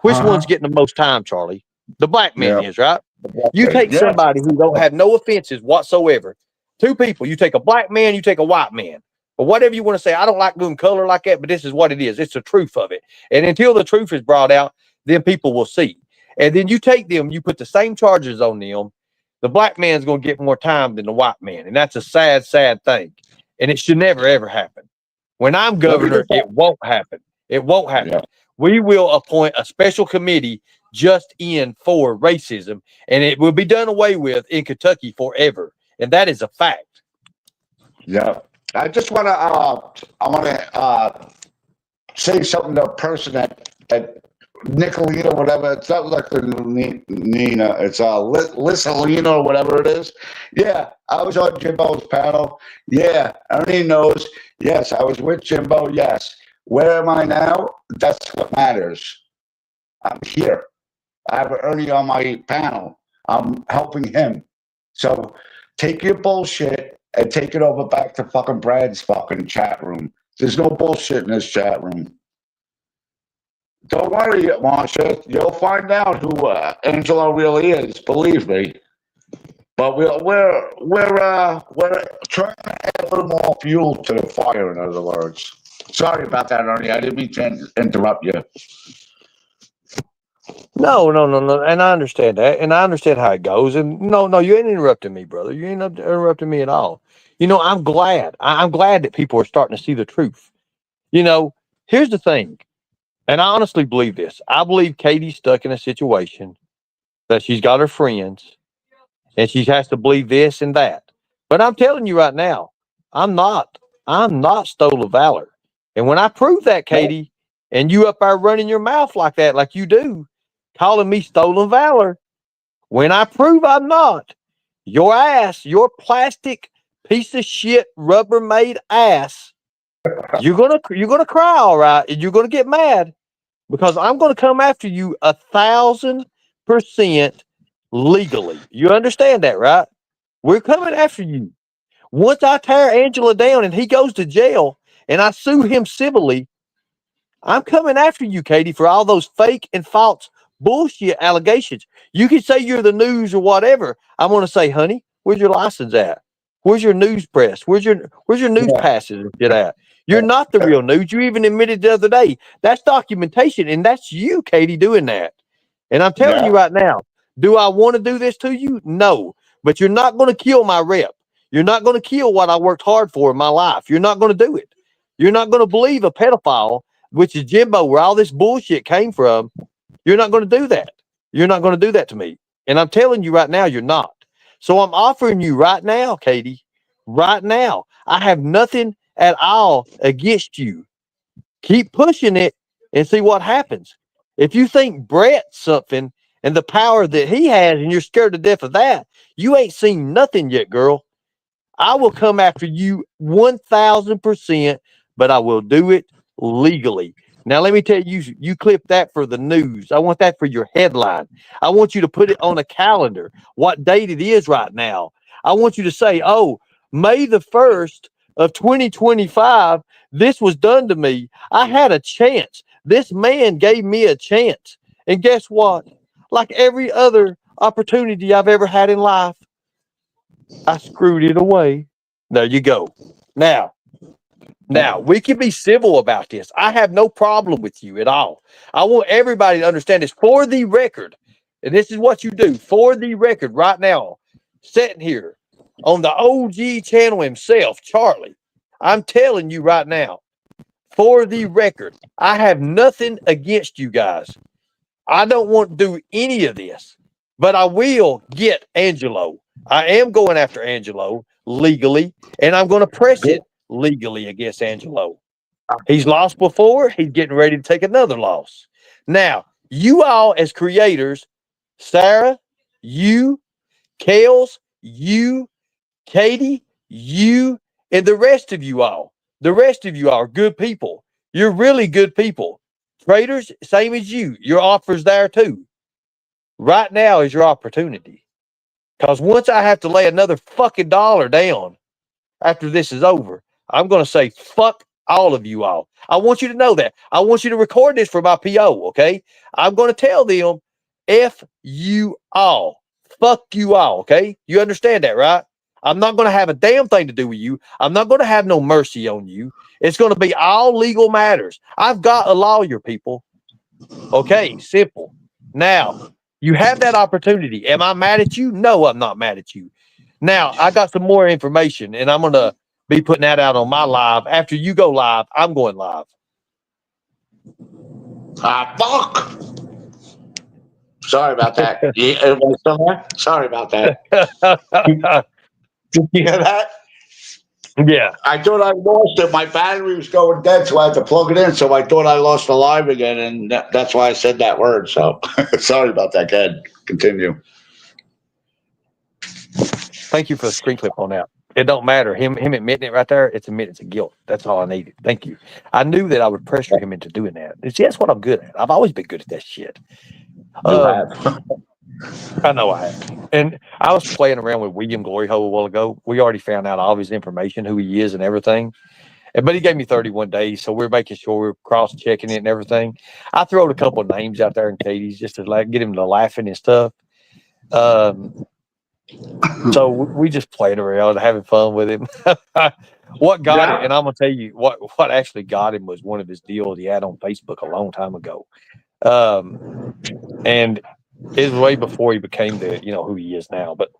Which one's uh-huh, getting the most time, Charlie? The black man yeah, is, right? You take yeah, somebody who don't have no offenses whatsoever. Two people, you take a black man, you take a white man. Or whatever you want to say. I don't like doing color like that, but this is what it is. It's the truth of it. And until the truth is brought out, then people will see. And then you take them, you put the same charges on them. The black man's going to get more time than the white man. And that's a sad, sad thing. And it should never, ever happen. When I'm let me governor, just, it won't happen. It won't yeah, happen. We will appoint a special committee just in for racism, and it will be done away with in Kentucky forever. And that is a fact. yeah. I just want to say something to a person that Nicolina, whatever. It's not like the Nina. It's Lissalina or whatever it is. Yeah, I was on Jimbo's panel. Yeah, Ernie knows. Yes, I was with Jimbo. Yes. Where am I now? That's what matters. I'm here. I have Ernie on my panel. I'm helping him. So take your bullshit and take it over back to fucking Brad's fucking chat room. There's no bullshit in this chat room. Don't worry, Marsha. You'll find out who Angelo really is. Believe me. But we're trying to add a little more fuel to the fire. In other words, sorry about that, Ernie. I didn't mean to interrupt you. No, no, no, no. And I understand that. And I understand how it goes. And no, no, you ain't interrupting me, brother. You ain't interrupting me at all. I'm glad. I'm glad that people are starting to see the truth. Here's the thing. And I honestly believe this. I believe Katie's stuck in a situation that she's got her friends and she has to believe this and that. But I'm telling you right now, I'm not. I'm not stolen valor. And when I prove that, Katie, and you up there running your mouth like that, like you do, calling me stolen valor, when I prove I'm not, your ass, your plastic piece of shit, Rubbermaid ass, you're gonna cry, all right, and you're gonna get mad because I'm gonna come after you 1,000% legally. You understand that, right? We're coming after you. Once I tear Angela down and he goes to jail and I sue him civilly, I'm coming after you, Katie, for all those fake and false bullshit allegations. You can say you're the news or whatever. I'm going to say, honey, where's your license at? Where's your news press? Where's your news Yeah. passes and shit at? You're not the real news. You even admitted the other day. That's documentation, and that's you, Katie, doing that. And I'm telling you Yeah. right now, do I want to do this to you? No. But you're not going to kill my rep. You're not going to kill what I worked hard for in my life. You're not going to do it. You're not going to believe a pedophile, which is Jimbo, where all this bullshit came from. You're not going to do that. You're not going to do that to me. And I'm telling you right now, you're not. So I'm offering you right now, Katie, right now. I have nothing at all against you. Keep pushing it and see what happens. If you think Brett's something and the power that he has and you're scared to death of that, you ain't seen nothing yet, girl. I will come after you 1,000%, but I will do it legally. Now, let me tell you, you clip that for the news. I want that for your headline. I want you to put it on a calendar, what date it is right now. I want you to say, oh, May the 1st, of 2025, this was done to me. I had a chance. This man gave me a chance. And guess what? Like every other opportunity I've ever had in life, I screwed it away. There you go. Now, we can be civil about this. I have no problem with you at all. I want everybody to understand this for the record. And this is what you do for the record right now. Sitting here on the OG channel himself, Charlie. I'm telling you right now, for the record, I have nothing against you guys. I don't want to do any of this, but I will get Angelo. I am going after Angelo legally, and I'm going to press it legally against Angelo. He's lost before. He's getting ready to take another loss. Now, you all as creators, Sarah, you, Kales, you, Katie, you, and the rest of you all. The rest of you all are good people. You're really good people. Traders, same as you. Your offer's there too. Right now is your opportunity. Because once I have to lay another fucking dollar down after this is over, I'm going to say fuck all of you all. I want you to know that. I want you to record this for my PO, okay? I'm going to tell them F you all. Fuck you all, okay? You understand that, right? I'm not going to have a damn thing to do with you. I'm not going to have no mercy on you. It's going to be all legal matters. I've got a lawyer, people. Okay, simple. Now, you have that opportunity. Am I mad at you? No, I'm not mad at you. Now, I got some more information, and I'm going to be putting that out on my live. After you go live, I'm going live. Fuck. Sorry about that. Sorry about that. Did you hear that? Yeah. I thought I lost it. My battery was going dead, so I had to plug it in. So I thought I lost the live again, and that's why I said that word. So sorry about that. Go ahead. Continue. Thank you for the screen clip on that. It don't matter. Him admitting it right there, it's admittance of guilt. That's all I needed. Thank you. I knew that I would pressure him into doing that. See, that's what I'm good at. I've always been good at that shit. You have. I know I have. And I was playing around with William Glory Hole a while ago. We already found out all of his information, who he is and everything. But he gave me 31 days, so we're making sure we're cross-checking it and everything. I threw a couple of names out there in Katie's just to get him to laughing and stuff. So we just played around, having fun with him. What got it, and I'm gonna tell you what actually got him was one of his deals he had on Facebook a long time ago, and it was way before he became who he is now. But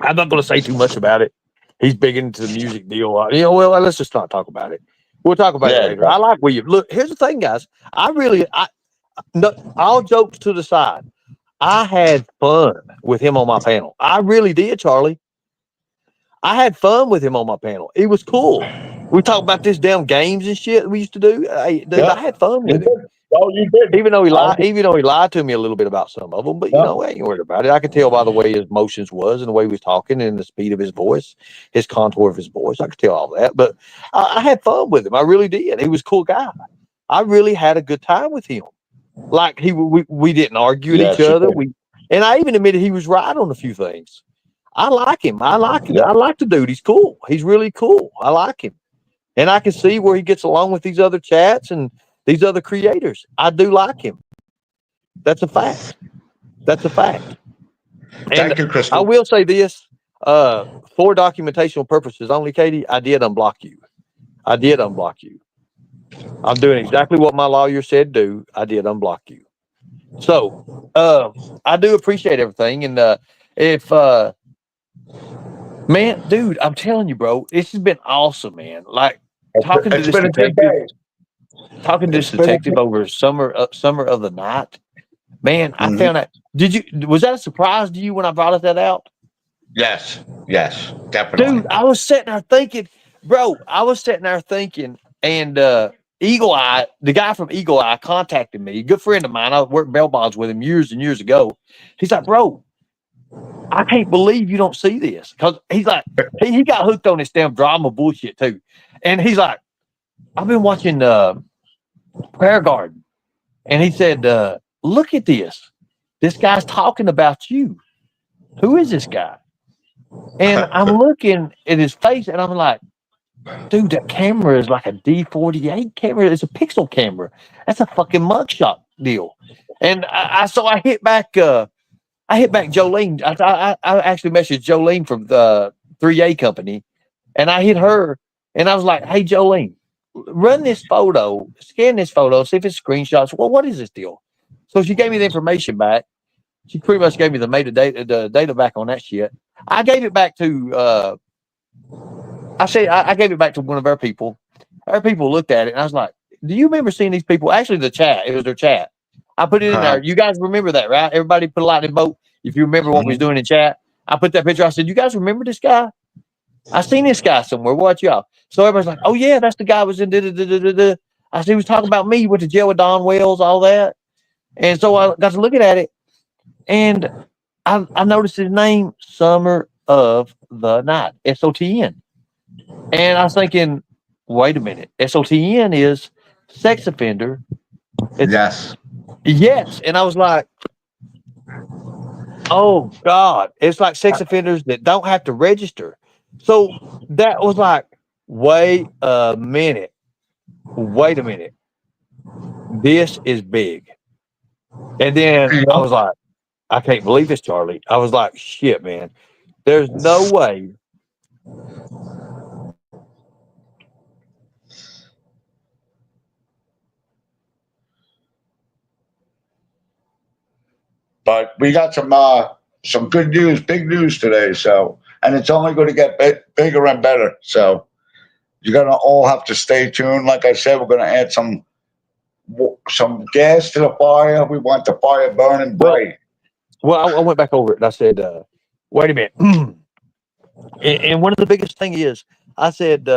I'm not gonna say too much about it. He's big into the music deal. Well, let's just not talk about it. We'll talk about it later. I like William. Look, here's the thing, guys. All jokes to the side. I had fun with him on my panel. I really did, Charlie. I had fun with him on my panel. It was cool. We talked about this damn games and shit we used to do. I had fun with him. Oh, you did. Even though he lied to me a little bit about some of them, but I ain't worried about it. I could tell by the way his motions was and the way he was talking and the speed of his voice, his contour of his voice. I could tell all that. But I had fun with him. I really did. He was a cool guy. I really had a good time with him. Like we didn't argue at each other. And I even admitted he was right on a few things. I like him. I like the dude. He's cool. He's really cool. I like him. And I can see where he gets along with these other chats and these other creators. I do like him. That's a fact. And thank you, Crystal. I will say this, for documentational purposes only, Katie, I did unblock you. I'm doing exactly what my lawyer said do. I did unblock you. So I do appreciate everything. And man, dude, I'm telling you, bro, this has been awesome, man. Like talking to this detective over summer of the night. Man, I found out. Was that a surprise to you when I brought that out? Yes, definitely. Dude, I was sitting there thinking, and Eagle Eye, the guy from Eagle Eye contacted me, a good friend of mine. I worked bell bonds with him years and years ago. He's like, bro, I can't believe you don't see this. Because he's like, he got hooked on this damn drama bullshit too. And he's like, I've been watching Prayer Garden. And he said, look at this. This guy's talking about you. Who is this guy? And I'm looking at his face and I'm like, dude, that camera is like a D48 camera. It's a pixel camera. That's a fucking mugshot deal. And so I hit back. I hit back Jolene. I actually messaged Jolene from the 3A company, and I hit her, and I was like, "Hey, Jolene, run this photo, scan this photo, see if it's screenshots. Well, what is this deal?" So she gave me the information back. She pretty much gave me the data back on that shit. I gave it back to I gave it back to one of our people. Our people looked at it, and I was like, "Do you remember seeing these people?" Actually, the chat. It was their chat. I put it in Huh. there. You guys remember that, right? Everybody put a lightning bolt. If you remember what we was Mhm. doing in chat, I put that picture. I said, "You guys remember this guy? I seen this guy somewhere. Watch y'all." So everybody's like, "Oh yeah, that's the guy who was in." I said he was talking about me. Went to jail with Don Wells, all that. And so I got to looking at it, and I noticed his name, Summer of the Night, SOTN. And I was thinking, wait a minute, SOTN is sex offender. It's Yes. yes. And I was like, oh God, it's like sex offenders that don't have to register. So that was like, wait a minute, wait a minute. This is big. And then I Yep. was like, I can't believe this, Charlie. I was like, shit, man. There's no way. But we got some good news, big news today. So, and it's only going to get bigger and better. So, you're going to all have to stay tuned. Like I said, we're going to add some gas to the fire. We want the fire burning Well, bright. I went back over it and I said, wait a minute. And one of the biggest thing is, I said,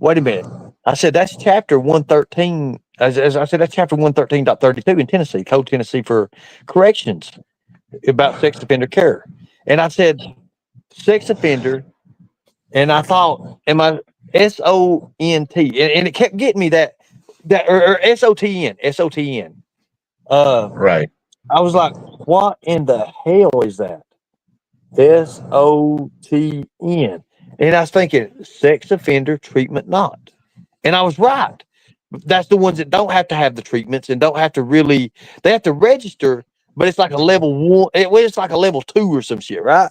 wait a minute. I said, that's chapter 113. As I said, that's chapter 113.32 in Tennessee, Code Tennessee for corrections about sex offender care. And I said, sex offender. And I thought, am I SONT? And it kept getting me or SOTN. Uh, Right. I was like, what in the hell is that? SOTN. And I was thinking, sex offender treatment not. And I was right. That's the ones that don't have to have the treatments and don't have to really, they have to register, but it's like a level one, it's like a level two or some shit, right?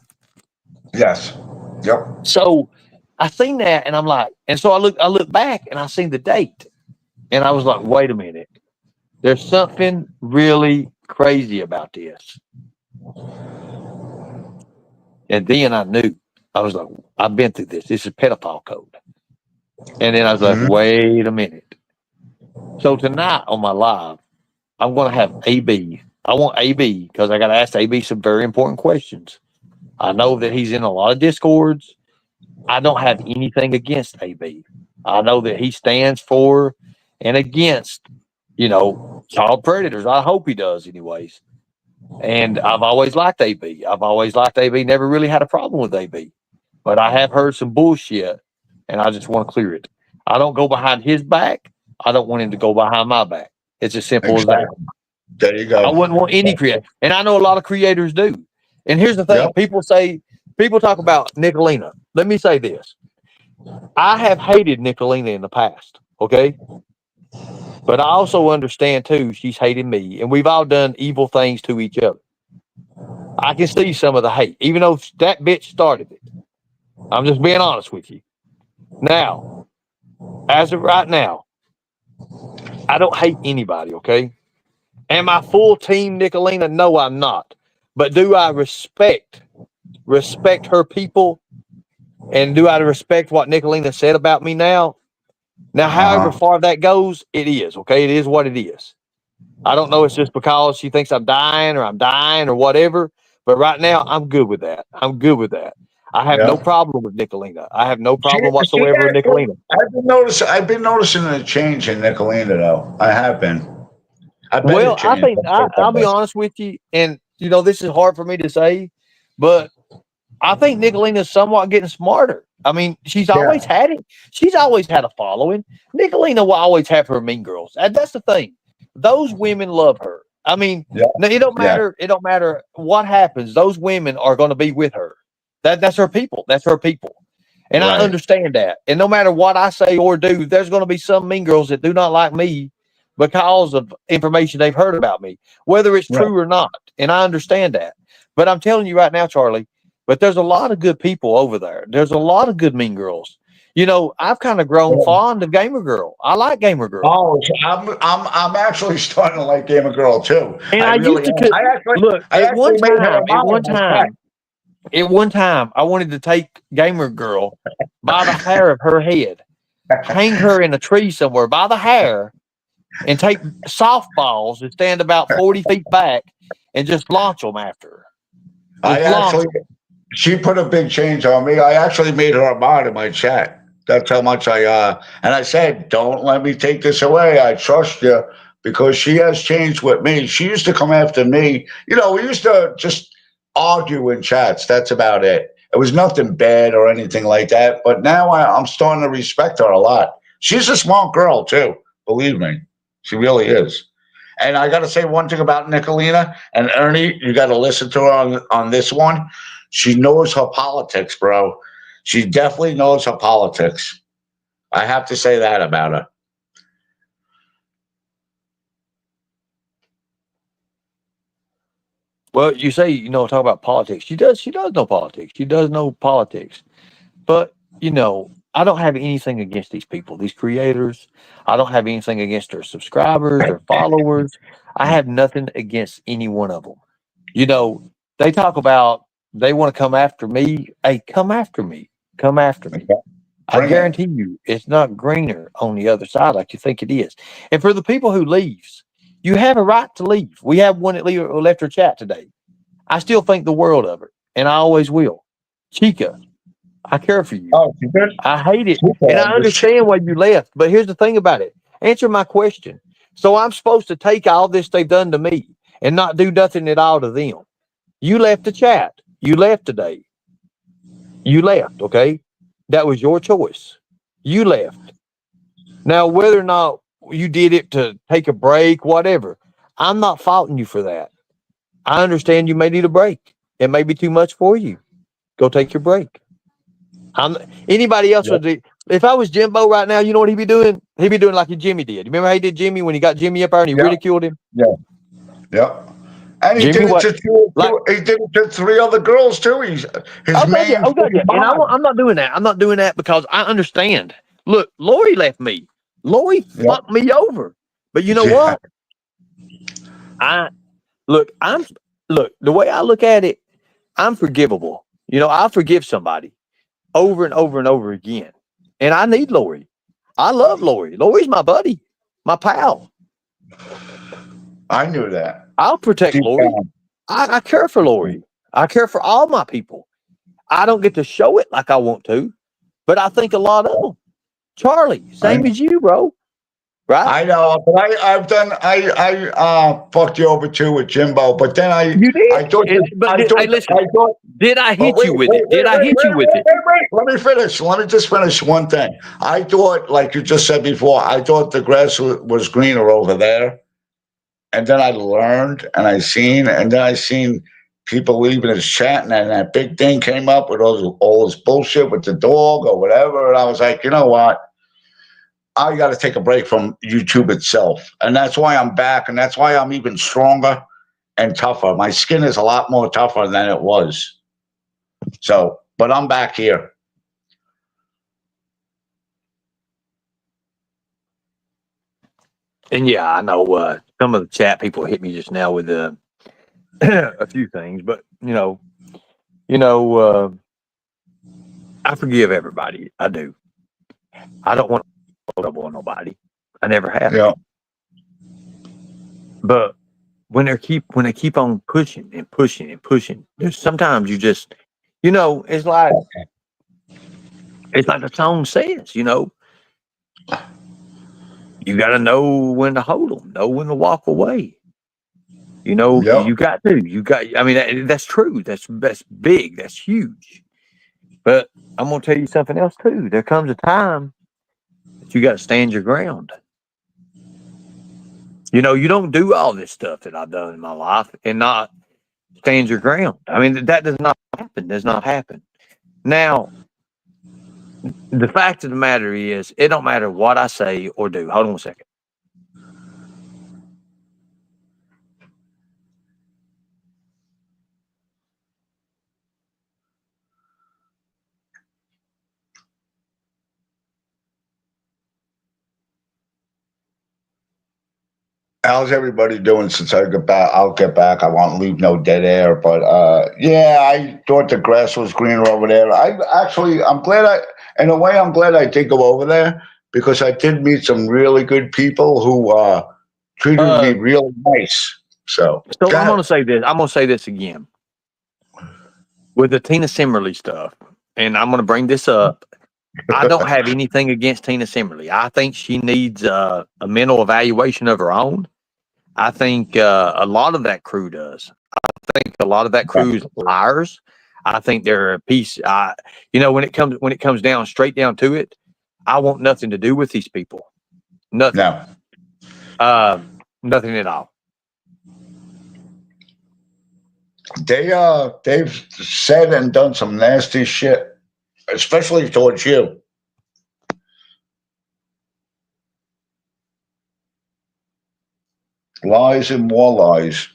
Yes. Yep. So I seen that and I'm like, and so I look back and I seen the date and I was like, wait a minute. There's something really crazy about this. And then I knew. I was like, I've been through this. This is pedophile code. And then I was like, Mhm. wait a minute. So tonight on my live, I'm going to have AB. I want AB because I got to ask AB some very important questions. I know that he's in a lot of discords. I don't have anything against AB. I know that he stands for and against, child predators. I hope he does, anyways. And I've always liked AB. I've always liked AB. Never really had a problem with AB. But I have heard some bullshit, and I just want to clear it. I don't go behind his back. I don't want him to go behind my back. It's as simple as Exactly. that. There you I go. wouldn't want any creator, and I know a lot of creators do. And here's the thing: Yep. people talk about Nicolina. Let me say this: I have hated Nicolina in the past. Okay, but I also understand too she's hated me, and we've all done evil things to each other. I can see some of the hate, even though that bitch started it. I'm just being honest with you. Now, as of right now, I don't hate anybody. Okay, am I full team Nicolina? No, I'm not. But do I respect her people, and do I respect what Nicolina said about me now? Now, however Uh huh. far that goes, it is okay. It is what it is. I don't know. It's just because she thinks I'm dying or whatever. But right now, I'm good with that. I'm good with that. I have no Yep. problem with Nicolina. I have no She, problem she whatsoever with actually, Nicolina. I've been noticing a change in Nicolina though. I have been. I bet it Well, I changed. think I'll be honest with you, and this is hard for me to say, but I think Nicolina's somewhat getting smarter. I mean, she's always Yeah. had it. She's always had a following. Nicolina will always have her mean girls. That's the thing. Those women love her. I mean, Yeah. no, it don't Yeah. matter. It don't matter what happens. Those women are going to be with her. That's her people. That's her people. And I understand that. And no matter what I say or do, there's going to be some mean girls that do not like me because of information they've heard about me, whether it's true or not. And I understand that. But I'm telling you right now, Charlie, but there's a lot of good people over there. There's a lot of good mean girls. You know, I've kind of grown fond of Gamer Girl. I like Gamer Girl. Oh, so I'm actually starting to like Gamer Girl too. And I I really used to am. look I at one actually made her time. a model in my chat. At one time, I wanted to take Gamer Girl by the hair of her head, hang her in a tree somewhere by the hair, and take softballs and stand about 40 feet back and just launch them after her. She put a big change on me. I actually made her a mod in my chat. That's how much and I said, don't let me take this away. I trust you because she has changed with me. She used to come after me. You know, we used to just argue in chats. That's about it. It was nothing bad or anything like that. But now I'm starting to respect her a lot. She's a smart girl too. Believe me, she really is. And I got to say one thing about Nicolina and Ernie. You got to listen to her on this one. She knows her politics, bro. She definitely knows her politics. I have to say that about her. Well, you say, talk about politics. She does know politics. She does know politics. But, I don't have anything against these people, these creators. I don't have anything against their subscribers, their followers. I have nothing against any one of them. They talk about they want to come after me. Hey, come after me. Come after me. I guarantee you it's not greener on the other side like you think it is. And for the people who leaves, you have a right to leave. We have one that left her chat today. I still think the world of her, and I always will. Chica, I care for you. Oh, she did? I hate it. And I understand why you left. But here's the thing about it. Answer my question. So I'm supposed to take all this they've done to me and not do nothing at all to them. You left the chat. You left today. You left, okay? That was your choice. You left. Now, whether or not you did it to take a break, whatever, I'm not faulting you for that. I understand you may need a break. It may be too much for you. Go take your break. Anybody else would do. If I was Jimbo right now, you know what he'd be doing? He'd be doing like Jimmy did. Remember how he did Jimmy when he got Jimmy up there and he ridiculed him? Yeah. Yep. And he did it to 3 other girls too. His main. And I'm not doing that. I'm not doing that because I understand. Look, Lori left me. Lori fucked me over. But you know what? The way I look at it, I'm forgivable. I forgive somebody over and over and over again. And I need Lori. I love Lori. Lori's my buddy, my pal. I knew that. I'll protect Lori. I care for Lori. I care for all my people. I don't get to show it like I want to, but I think a lot of them. Charlie, same as you, bro. Right? I know, but I fucked you over too with Jimbo, but then you did. Did I hit you with it? Did I hit you with it? Let me finish. Let me just finish one thing. I thought, like you just said before, I thought the grass was greener over there, and then I learned and I seen people leaving his chat, and then that big thing came up with all this bullshit with the dog or whatever, and I was like, you know what? I got to take a break from YouTube itself. And that's why I'm back. And that's why I'm even stronger and tougher. My skin is a lot more tougher than it was. So, but I'm back here. And yeah, I know some of the chat people hit me just now with a few things, but I forgive everybody. I do. I don't want trouble on nobody. I never have. Yeah. But when they keep on pushing and pushing and pushing, there's sometimes you just, it's like the song says, you got to know when to hold them, know when to walk away. You got to. I mean, that's true. That's big. That's huge. But I'm gonna tell you something else too. There comes a time you got to stand your ground. You don't do all this stuff that I've done in my life and not stand your ground. I mean, that does not happen. Now, The fact of the matter is, it don't matter what I say or do. Hold on a second. How's everybody doing since I get back? I'll get back. I won't leave no dead air. But yeah, I thought the grass was greener over there. I'm glad in a way, I'm glad I did go over there because I did meet some really good people who treated me Uh, real nice. So, so I'm God, gonna say this. I'm gonna say this again with the Tina Simmerly stuff, and I'm gonna bring this up. I don't have anything against Tina Simmerly. I think she needs a mental evaluation of her own. I think a lot of that crew does. I think a lot of that crew is liars. I think they're a piece. When it comes down straight down to it, I want nothing to do with these people. Nothing. no. Nothing at all. They've said and done some nasty shit, especially towards you. Lies and more lies.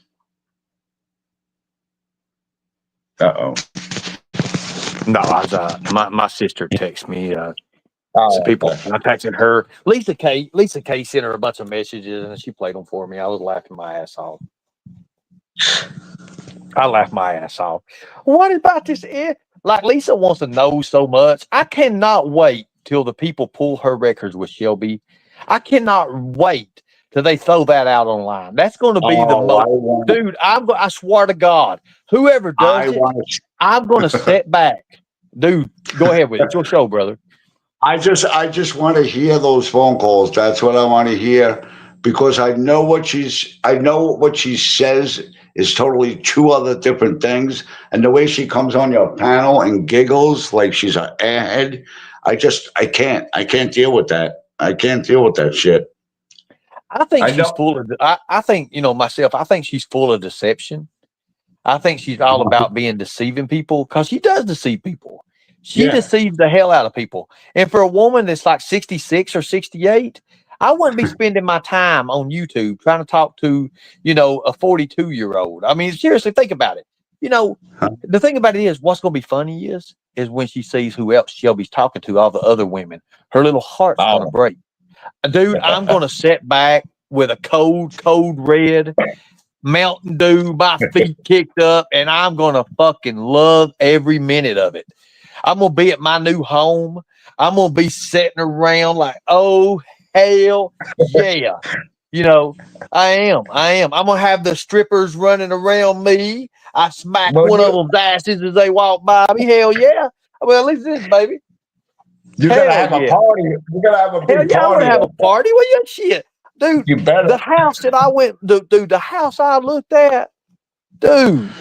Uh-oh. No, I was my sister texted me. Some Oh, people okay. I texted her. Lisa K sent her a bunch of messages and she played them for me. I was laughing my ass off. I laughed my ass off. What about this? Like Lisa wants to know so much. I cannot wait till the people pull her records with Shelby. I cannot wait till they throw that out online. That's going to be the Oh, most, dude. I swear to God, whoever I does it, want I'm going to sit back, dude. Go ahead with it. It's your show, brother. I just want to hear those phone calls. That's what I want to hear because I know what she says is totally two other different things. And the way she comes on your panel and giggles like she's an airhead, I can't deal with that. I can't deal with that shit. I think I she's know. full of. I think myself. I think she's full of deception. I think she's all about being deceiving people because she does deceive people. She Yeah. deceives the hell out of people. And for a woman that's like 66 or 68, I wouldn't be spending my time on YouTube trying to talk to, a 42-year-old. I mean, seriously, think about it. The thing about it is, what's going to be funny is when she sees who else Shelby's talking to, all the other women, her little heart's going to Oh. break. Dude, I'm going to sit back with a cold red Mountain Dew, my feet kicked up, and I'm going to fucking love every minute of it. I'm going to be at my new home. I'm going to be sitting around like, oh, hell yeah. I am. I'm going to have the strippers running around me. I smack Well, one of them's asses as they walk by me. Hell yeah. Well, listen to this, baby. you gotta Hell have a yeah. party. You gotta have a Hell big yeah, I'm party. gonna have a party. Well, yeah, shit, dude. You better. The house that I went, dude, the house I looked at, dude.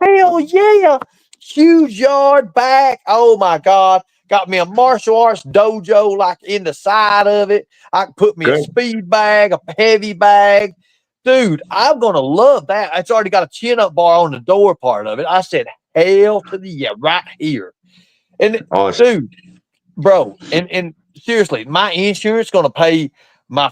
Hell yeah, huge yard back. Oh my god, got me a martial arts dojo like in the side of it. I can put me a Good. speed bag, a heavy bag. Dude, I'm gonna love that. It's already got a chin up bar on the door part of it. I said, hell to the yeah, right here. And Awesome. dude, bro, and seriously, my insurance going to pay my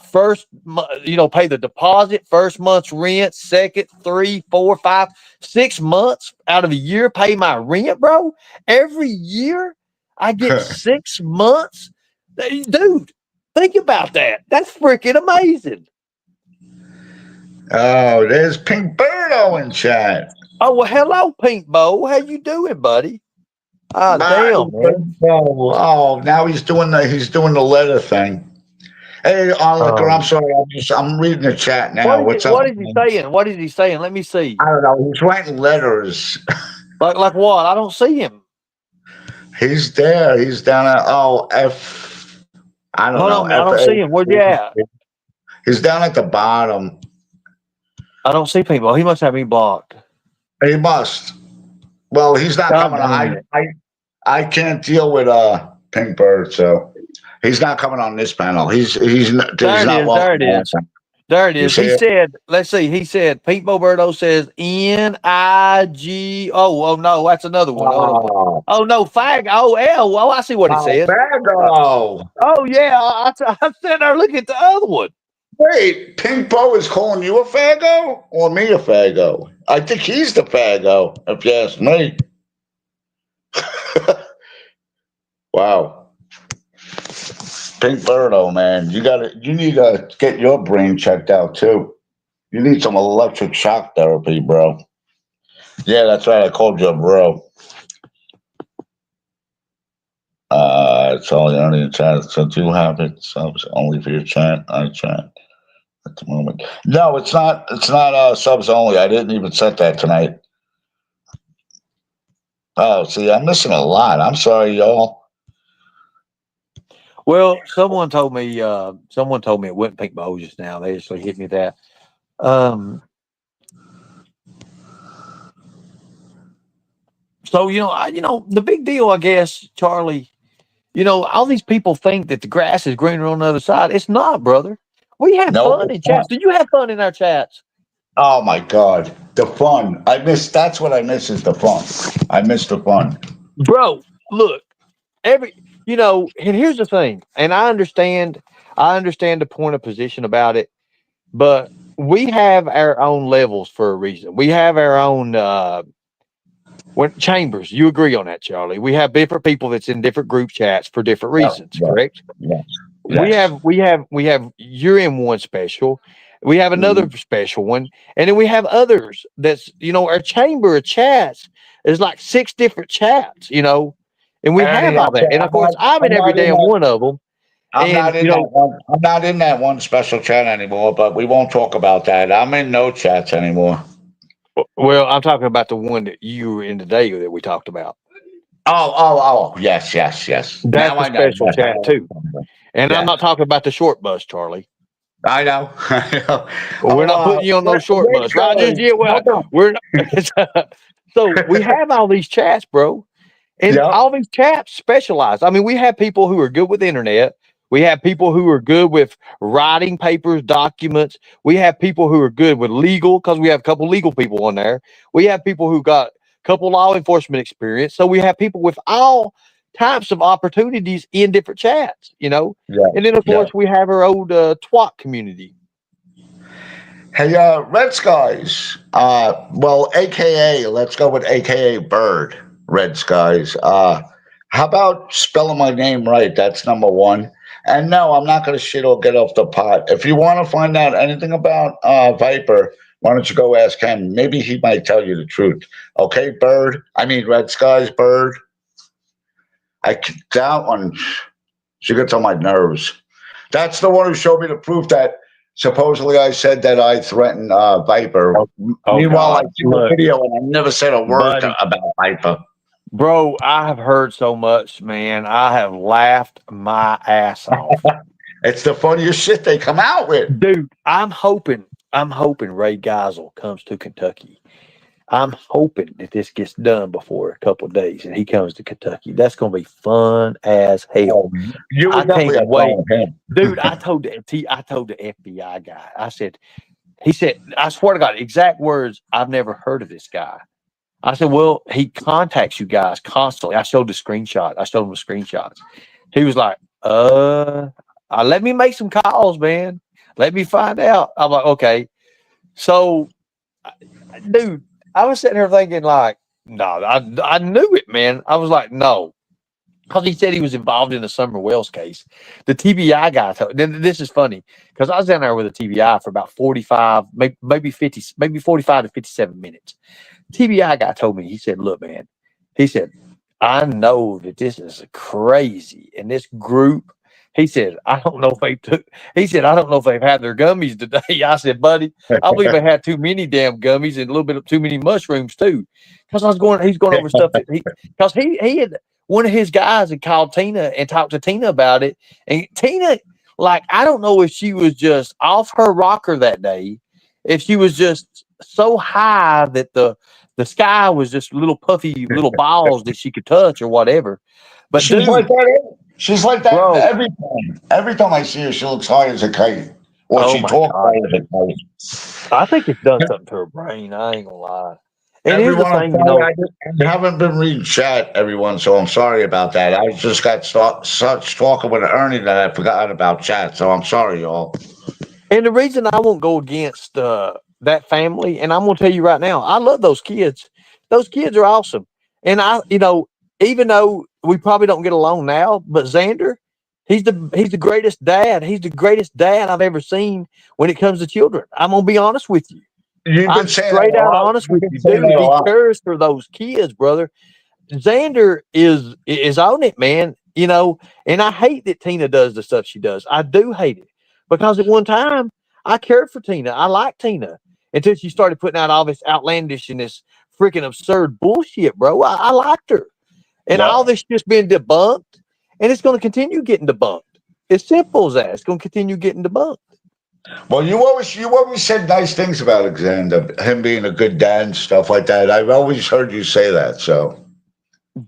pay the deposit, first month's rent, second, 3, 4, 5, 6 months out of a year, pay my rent, bro. Every year I get 6 months. Dude, think about that. That's freaking amazing. Oh, there's Pink Birdo in chat. Oh, well, hello, Pink Bow. How you doing, buddy? Ah, My damn, man. oh, now he's doing the letter thing. Hey, Onlicker, I'm Um, sorry. I'm reading the chat what now. is it? What's up, What is he man? saying? What is he saying? Let me see. I don't know. He's writing letters. Like what? I don't see him. He's there. He's down at F. I don't Hold know. on, man. I don't see him. Where's he at? He's down at the bottom. I don't see people. He must have me blocked. He must. Well, he's not God coming damn on. it. I can't deal with Pink Bird, so he's not coming on this panel. He's There it not is. There welcome it on that is. panel. There it You is. see He it? said, let's see. He said, Pete Boberto says N-I-G. Oh, no, that's another one. Oh, Oh, no, fag. Oh, L. Oh, I see what it says. Fago. Oh, yeah. I'm sitting there looking at the other one. Wait, Pink Bo is calling you a fago or me a fago? I think he's the fago, if you ask me. Wow. Pink Birdo, man. You need to get your brain checked out too. You need some electric shock therapy, bro. Yeah, that's right. I called you a bro. It's only Ernie in chat. So do you have it subs only for your chat? I chat at the moment. No, it's not. It's not subs only. I didn't even set that tonight. Oh, see, I'm missing a lot. I'm sorry, y'all. Well, someone told me it wasn't Pink Bo just now. They actually hit me that. Um, so the big deal, I guess, Charlie. All these people think that the grass is greener on the other side. It's not, brother. We have Nope, fun it's in chats. not. Do you have fun in our chats? Oh my God, the fun. I miss. That's what I miss is the fun. I miss the fun. Bro, look, and here's the thing, and I understand the point of position about it, but we have our own levels for a reason. We have our own chambers. You agree on that, Charlie? We have different people that's in different group chats for different Yeah, reasons, yeah, correct? yes, We yes. have you're in one special, we have another Mhm. special one, and then we have others that's our chamber of chats is like six different chats, and we have Ernie, all that. And of course I'm in I'm every not in damn that. one of them. I'm And not in that one. I'm not in that one special chat anymore. But we won't talk about that. I'm in no chats anymore. well, I'm talking about the one that you were in today that we talked about. Oh. Yes, yes, yes. That's Now a I know. special Yes, I chat know. too. And I'm Yeah, not talking about the short bus, Charlie. I know. I know. We're not putting you on no short Red bus, right? Just guys. yeah, well, Hold on. we're not. So we have all these chats, bro. And all Yep. these chats specialize. I mean, we have people who are good with the internet. We have people who are good with writing papers, documents. We have people who are good with legal because we have a couple legal people on there. We have people who got a couple law enforcement experience. So we have people with all types of opportunities in different chats. And Yes. then, of Yes. course, we have our old twat community. Hey, Red Skies. Well, AKA, let's go with AKA Bird, Red Skies. How about spelling my name right? That's number one. And no, I'm not going to shit or get off the pot. If you want to find out anything about Viper, why don't you go ask him? Maybe he might tell you the truth. Okay, Bird? I mean, Red Skies, Bird. That one, she gets on my nerves. That's the one who showed me the proof that supposedly I said that I threatened Viper. Oh, oh Meanwhile, I God. see the Look, video and I never said a word buddy. about Viper. Bro, I have heard so much, man. I have laughed my ass off. It's the funniest shit they come out with. Dude, I'm hoping Ray Geisel comes to Kentucky. I'm hoping that this gets done before a couple of days and he comes to Kentucky. That's gonna be fun as hell. Oh, you I would definitely can't have fun wait. with him. Dude, I told the FBI guy, he said, I swear to God, exact words, I've never heard of this guy. I said, well, he contacts you guys constantly. I showed him the screenshots. He was like, let me make some calls, man. Let me find out. I'm like, okay. So, dude, I was sitting here thinking, like, no, I knew it, man. I was like, no. Because he said he was involved in the Summer Wells case. The TBI guy told. Then this is funny because I was down there with a TBI for about 45, maybe 50, maybe 45 to 57 minutes. TBI guy told me, he said, look, man, he said, I know that this is crazy. And this group, he said, he said, I don't know if they've had their gummies today. I said, buddy, I believe they had too many damn gummies and a little bit of too many mushrooms too. Because he's going over stuff because he had one of his guys had called Tina and talked to Tina about it. And Tina, like, I don't know if she was just off her rocker that day, if she was just so high that the sky was just little puffy little balls that she could touch or whatever. But She's like dude, that. She's like that bro, every time. Every time I see her, she looks high as a kite. Or Oh she my talks God, all the dude. time. I think it's done something to her brain. I ain't gonna lie. And here's the Everyone, I'm thing, sorry, I haven't been reading chat, everyone, so I'm sorry about that. I just got such talking with Ernie that I forgot about chat, so I'm sorry, y'all. and the reason I won't go against that family, and I'm gonna tell you right now, I love those kids. Those kids are awesome. And even though we probably don't get along now, but Xander, he's the greatest dad. He's the greatest dad I've ever seen when it comes to children. I'm gonna be honest with you. You've been I'm saying that straight a out lot. honest You've with been you, saying that dude. a He lot. cares for those kids, brother. Xander is on it, man. And I hate that Tina does the stuff she does. I do hate it because at one time I cared for Tina. I liked Tina until she started putting out all this outlandish and this freaking absurd bullshit, bro. I liked her, and all Yeah. this just been debunked, and it's going to continue getting debunked. It's simple as that. It's going to continue getting debunked, Well, you always said nice things about Alexander, him being a good dad and stuff like that. I've always heard you say that, so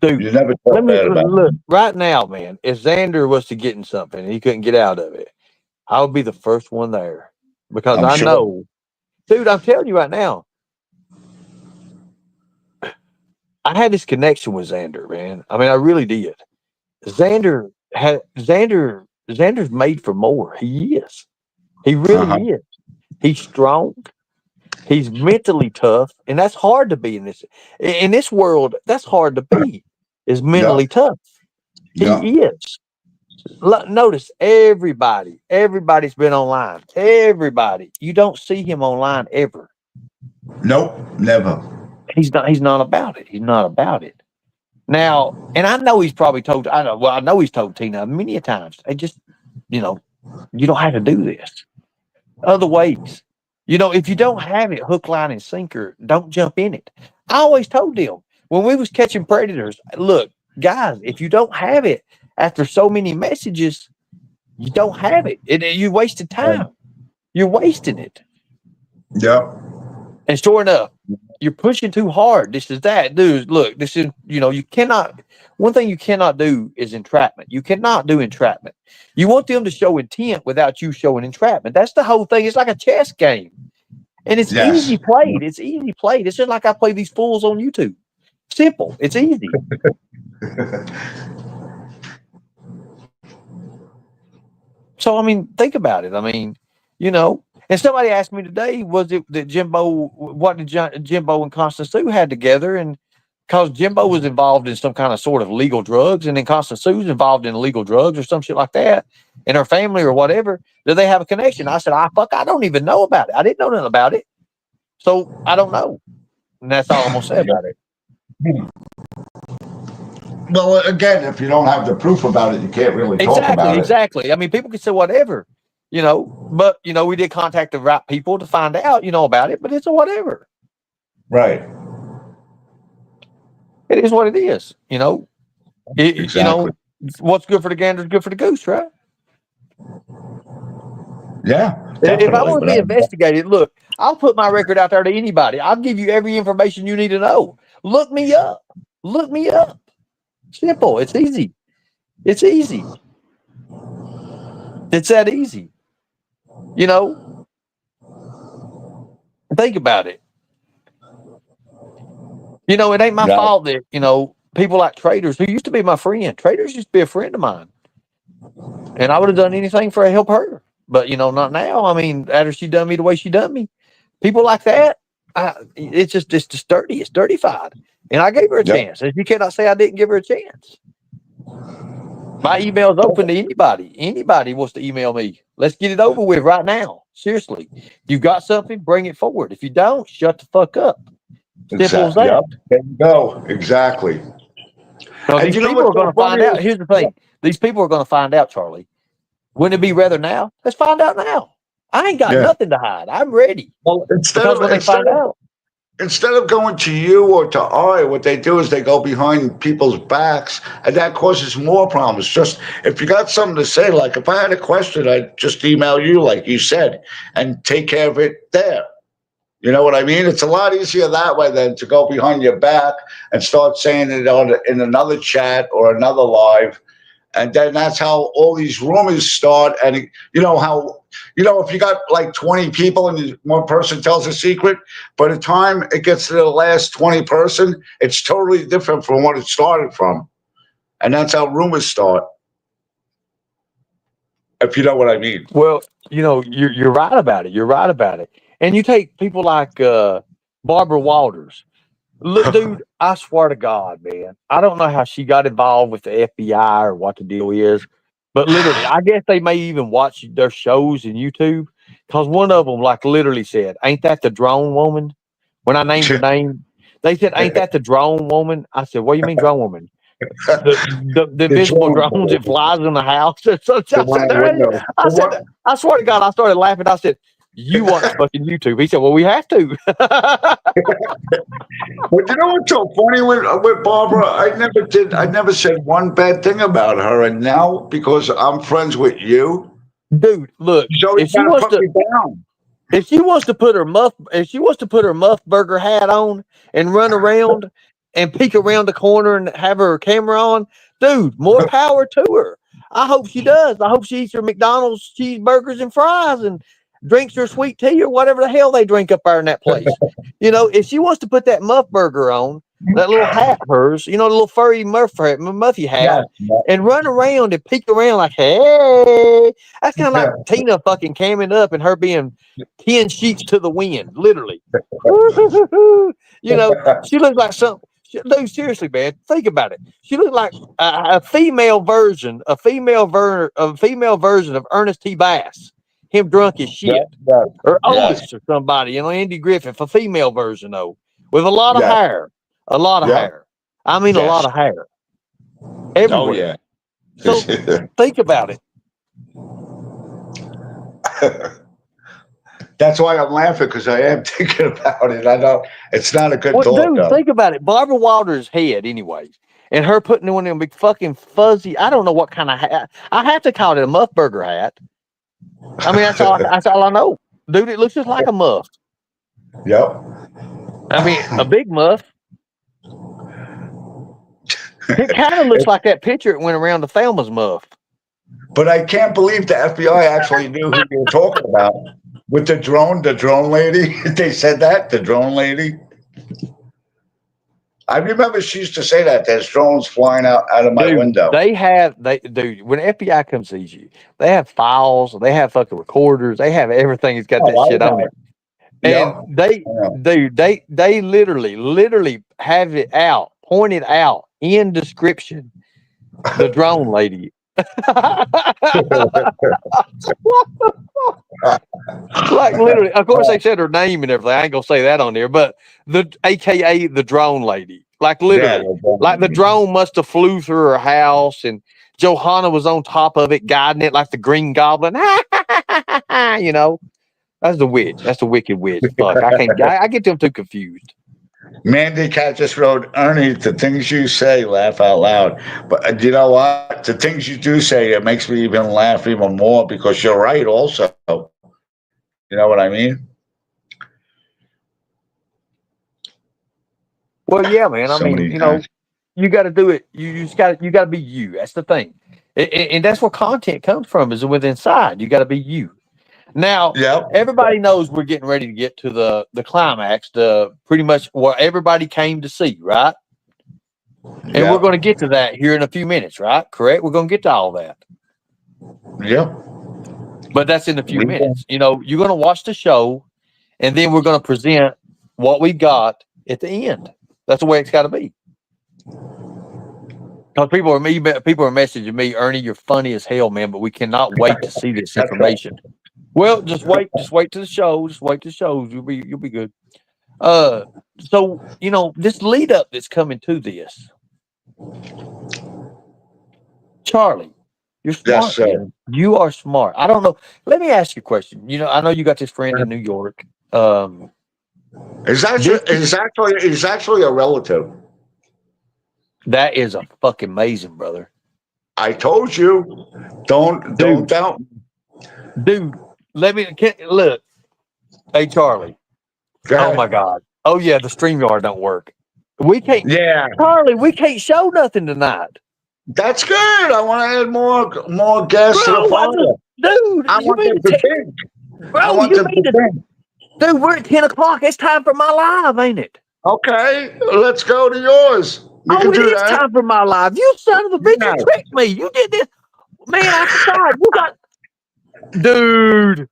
dude. you never Let talk me bad about look him. right now, man. If Xander was to get in something and he couldn't get out of it, I would be the first one there because I'm I sure. know, dude. I'm telling you right now, I had this connection with Xander, man. I mean, I really did. Xander's made for more. He is. He Uh-huh. really is. He's strong. He's mentally tough, and that's hard to be in this world. That's hard to be. Is Yeah. mentally tough. Yeah. He is. Notice everybody's been online. Everybody. You don't see him online ever. Nope. Never. He's not about it. He's not about it. Now, and I know he's probably told I know he's told Tina many a times. They just, you know, you don't have to do this. Other ways. If you don't have it hook, line, and sinker, don't jump in it. I always told them when we was catching predators, look, guys, if you don't have it after so many messages, you don't have it. You wasted time. You're wasting it. Yeah. And sure enough, you're pushing too hard. This is that, dude. Look, this is you cannot. One thing you cannot do is entrapment. You cannot do entrapment. You want them to show intent without you showing entrapment. That's the whole thing. It's like a chess game, and it's Yes. easy played. It's easy played. It's just like I play these fools on YouTube. Simple. It's easy. So I mean, think about it. I mean, and somebody asked me today, was it that what did Jimbo and Constance Sue had together? And because Jimbo was involved in some kind of sort of legal drugs, and then Constance Sue's involved in illegal drugs or some shit like that, in her family or whatever, do they have a connection? I said, I don't even know about it. I didn't know nothing about it. So I don't know. And that's all I'm gonna say about it. Well, again, if you don't have the proof about it, you can't really talk Exactly, about it. exactly. I mean, people can say whatever, but we did contact the right people to find out, about it, but it's a whatever. Right. It is what it is. Exactly. What's good for the gander is good for the goose, right? Yeah, If I definitely. want to be investigated, look, I'll put my record out there to anybody. I'll give you every information you need to know. Look me up. Look me up. Simple. It's easy. It's easy. It's that easy. You know, think about it. It ain't my Yeah. fault that, people like traders who used to be my friend, traders used to be a friend of mine. And I would have done anything for to help her. But, not now. I mean, after she done me the way she done me, people like that, it's just dirty. It's dirtified. And I gave her a Yep. chance. And you cannot say I didn't give her a chance. My email is open to anybody. Anybody wants to email me. Let's get it over with right now. Seriously. If you got something, bring it forward. If you don't, shut the fuck up. Simple as Exactly. that. Yep. There you go. Exactly. So And these you know people what's are going so to find funny out. is, Here's the yeah, thing. These people are going to find out, Charlie. Wouldn't it be rather now? Let's find out now. I ain't got yeah. nothing to hide. I'm ready. Well, instead Because of when they instead find of out, instead of going to you or to I, what they do is they go behind people's backs, and that causes more problems. Just if you got something to say, like if I had a question, I'd just email you, like you said, and take care of it there. You know what I mean? It's a lot easier that way than to go behind your back and start saying it in another chat or another live. And then that's how all these rumors start. And you know how if you got like 20 people and one person tells a secret, by the time it gets to the last 20 person, it's totally different from what it started from. And that's how rumors start. If you know what I mean. Well, you're right about it. You're right about it. And you take people like Barbara Walters. Look, dude, I swear to God, man, I don't know how she got involved with the FBI or what the deal is, but literally, I guess they may even watch their shows in YouTube because one of them, like, literally said, "Ain't that the drone woman?" When I named her name, they said, "Ain't that the drone woman?" I said, "What do you mean, drone woman?" The The invisible drone, drones that flies in the house. So the I one said, I would know. I said, I swear to God, I started laughing. I said, "You watch fucking YouTube?" He said, "Well, we have to." But you know what's so funny with Barbara? I never said one bad thing about her, and now because I'm friends with you, Dude, look, she's always got to put me down. if she wants to put her muff burger hat on and run around and peek around the corner and have her camera on, dude, more power to her. I hope she does. I hope she eats her McDonald's cheeseburgers and fries and drinks her sweet tea or whatever the hell they drink up there in that place. If she wants to put that muff burger on, that little hat of hers, the little furry muffy hat, Yes, yes. and run around and peek around like, hey, that's kind of like Tina fucking camming up and her being 10 sheets to the wind, literally. She looks like something. Dude, seriously, man, think about it. She looked like a female version of Ernest T. Bass, him drunk as shit, or Yes, Otis or somebody, Andy Griffith, a female version though, with a lot of yes, hair, a lot of yeah, hair. I mean, a lot yes. of hair Oh everywhere. yeah. So think about it. That's why I'm laughing because I am thinking about it. I know it's not a good Well, thought dude, though. think about it. Barbara Walters' head, anyways, and her putting on them big fucking fuzzy. I don't know what kind of hat. I have to call it a muff burger hat. I mean, that's all I know, dude. It looks just like a muff. Yep. I mean, a big muff. It kind of looks like that picture that went around the Thelma's muff. But I can't believe the FBI actually knew who you were talking about with the drone lady. They said that, the drone lady. I remember she used to say that there's drones flying out of my Dude, window. dude, when FBI comes sees you, they have files, they have fucking recorders, they have everything that's got that Oh, I shit on know. it. And Yep. they literally have it pointed out in description, the drone lady. Like literally, of course they said her name and everything. I ain't gonna say that on there, but the AKA the drone lady. Like Yeah. literally. Like the drone must have flew through her house and Johanna was on top of it, guiding it like the Green Goblin. That's the witch. That's the wicked witch. Fuck. I get them too confused. Mandy Cat just wrote, Ernie, the things you say, laugh out loud. But you know what? The things you do say, it makes me even laugh even more because you're right also. You know what I mean? Well, yeah, man. I So mean, many times. you got to do it. You just got to be you. That's the thing, and that's where content comes from. Is with inside. You got to be you. Now, Yep. everybody knows we're getting ready to get to the climax, the pretty much what everybody came to see, right? And we're Yep. going to get to that here in a few minutes, right? Correct. We're going to get to all that, Yep. but that's in a few minutes. You're going to watch the show, and then we're going to present what we got at the end. That's the way it's got to be. Because people are messaging me, Ernie, you're funny as hell, man, but we cannot wait to see this information. Well, just wait to the show. Just wait to the shows. You'll be good. So this lead up that's coming to this, Charlie, you're Yes, smart, sir. man. You are smart. I don't know. Let me ask you a question. I know you got this friend in New York. Is actually a relative. That is a fucking amazing, brother. I told you. Don't doubt. Dude. Look. Hey, Charlie. Go Oh ahead. my God. Oh yeah, the StreamYard don't work. We can't. Yeah. Charlie, we can't show nothing tonight. That's good. I want to add more gas to the Bro, fire. dude, I you want mean them to to think. I bro, want you them mean to to think. dude, we're at 10 o'clock. It's time for my live, ain't it? Okay, let's go to yours. We Oh, can it do is that. time for my live. You son of a bitch, you Yeah. tricked me. You did this. Man, I forgot. You got dude.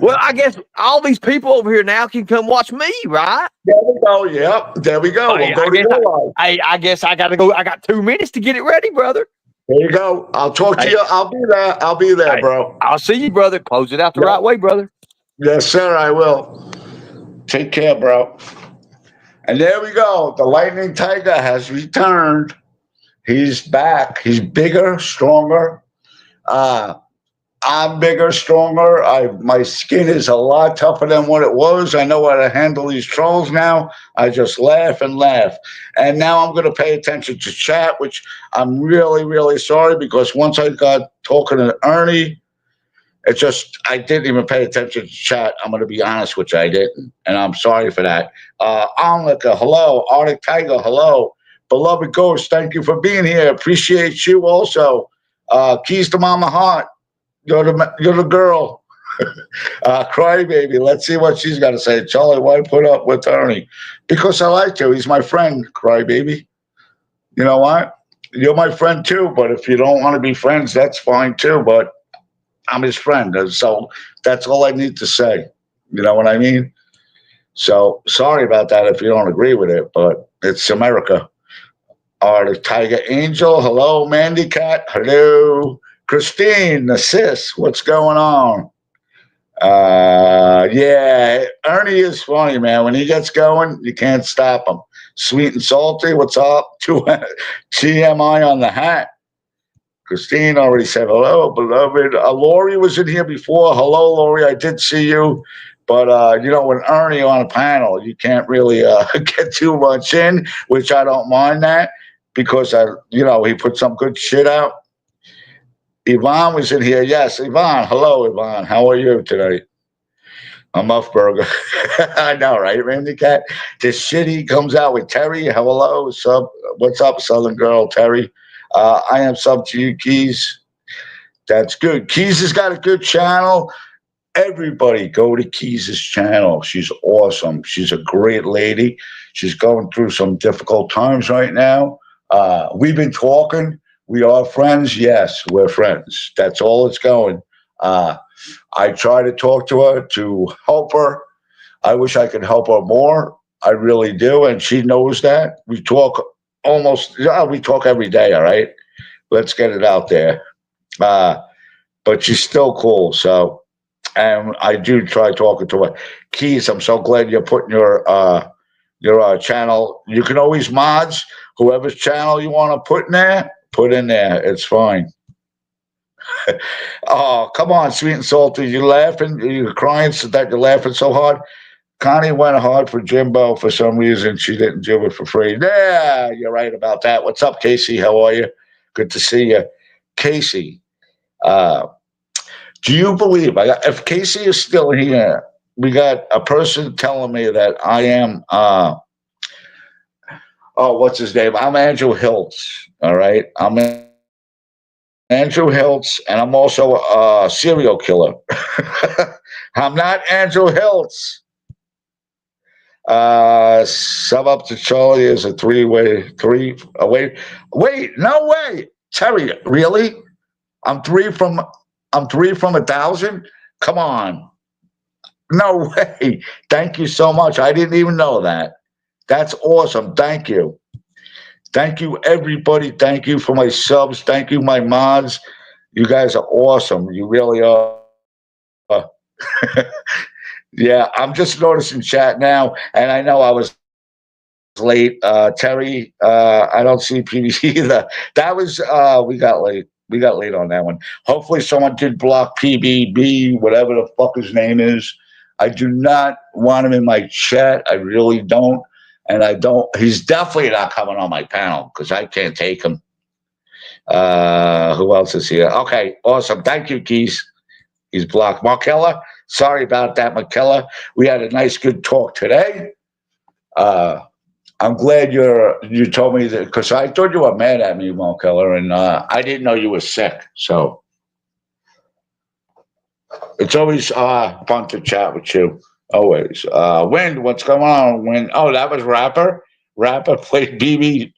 Well, I guess all these people over here now can come watch me, right? There we go. Yep. There we go. Oh, We'll yeah, go to your live. I guess I gotta go. I got 2 minutes to get it ready, brother. There you go. I'll talk to Hey, you. I'll be there. I'll be there, hey, bro. I'll see you, brother. Close it out the Yep. right way, brother. Yes, sir. I will. Take care, bro. And there we go. The Lightning Tiger has returned. He's back. He's bigger, stronger. Uh, I'm bigger, stronger. My skin is a lot tougher than what it was. I know how to handle these trolls now. I just laugh and laugh. And now I'm going to pay attention to chat, which I'm really, really sorry because once I got talking to Ernie, it just, I didn't even pay attention to chat. I'm going to be honest with you, I didn't. And I'm sorry for that. Anlika, hello. Arctic Tiger, hello. Beloved Ghost, thank you for being here. Appreciate you also. Keys to Mama Heart, you're the girl. Crybaby, let's see what she's got to say. Charlie, why put up with Ernie? Because I like you. He's my friend, Crybaby. You know what? You're my friend too, but if you don't want to be friends, that's fine too. But I'm his friend. So that's all I need to say. You know what I mean? So sorry about that if you don't agree with it, but it's America. The Tiger Angel. Hello, Mandy Cat. Hello, Christine, the sis. What's going on? Yeah, Ernie is funny, man. When he gets going, you can't stop him. Sweet and salty. What's up? TMI on the hat. Christine already said hello, beloved. Lori was in here before. Hello, Lori. I did see you. But, when Ernie on a panel, you can't really get too much in, which I don't mind that because, he put some good shit out. Yvonne was in here. Yes, Yvonne. Hello, Yvonne. How are you today? A Muff Burger. I know, right, Randy Cat? This shit he comes out with Terry. Hello, what's up, Southern Girl, Terry? I am sub to you, Keys. That's good. Keys has got a good channel. Everybody go to Keys' channel. She's awesome. She's a great lady. She's going through some difficult times right now. We've been talking. We are friends. Yes, we're friends. That's all it's going. I try to talk to her to help her. I wish I could help her more. I really do. And she knows that. We talk every day. All right. Let's get it out there. But she's still cool. So, and I do try talking to her. Keys, I'm so glad you're putting your channel. You can always mods whoever's channel you want to put in there. Put in there. It's fine. Oh, come on, sweet and salty. You laughing? You're crying so that you're laughing so hard. Connie went hard for Jimbo for some reason. She didn't do it for free. Yeah, you're right about that. What's up, Casey? How are you? Good to see you. Casey, uh, do you believe if Casey is still here, we got a person telling me that I am what's his name? I'm Andrew Hiltz. All right. I'm Andrew Hiltz, and I'm also a serial killer. I'm not Andrew Hiltz. Sub up to Charlie is a three away. Wait, no way. Terry, really? I'm three from 1,000? Come on. No way. Thank you so much. I didn't even know that. That's awesome. Thank you. Thank you, everybody. Thank you for my subs. Thank you, my mods. You guys are awesome. You really are. Yeah, I'm just noticing chat now, and I know I was late. Terry, I don't see PBC either. That was we got late. We got late on that one. Hopefully someone did block PBB, whatever the fuck his name is. I do not want him in my chat. I really don't. And I don't he's definitely not coming on my panel because I can't take him. Who else is here? Okay, awesome. Thank you, Keys. He's blocked. Markella, sorry about that, Markella. We had a nice good talk today. I'm glad you told me that because I thought you were mad at me, Mo Keller, and I didn't know you were sick. So it's always fun to chat with you. Always. Wind, what's going on? Wind. Oh, that was Rapper. Rapper played BBB.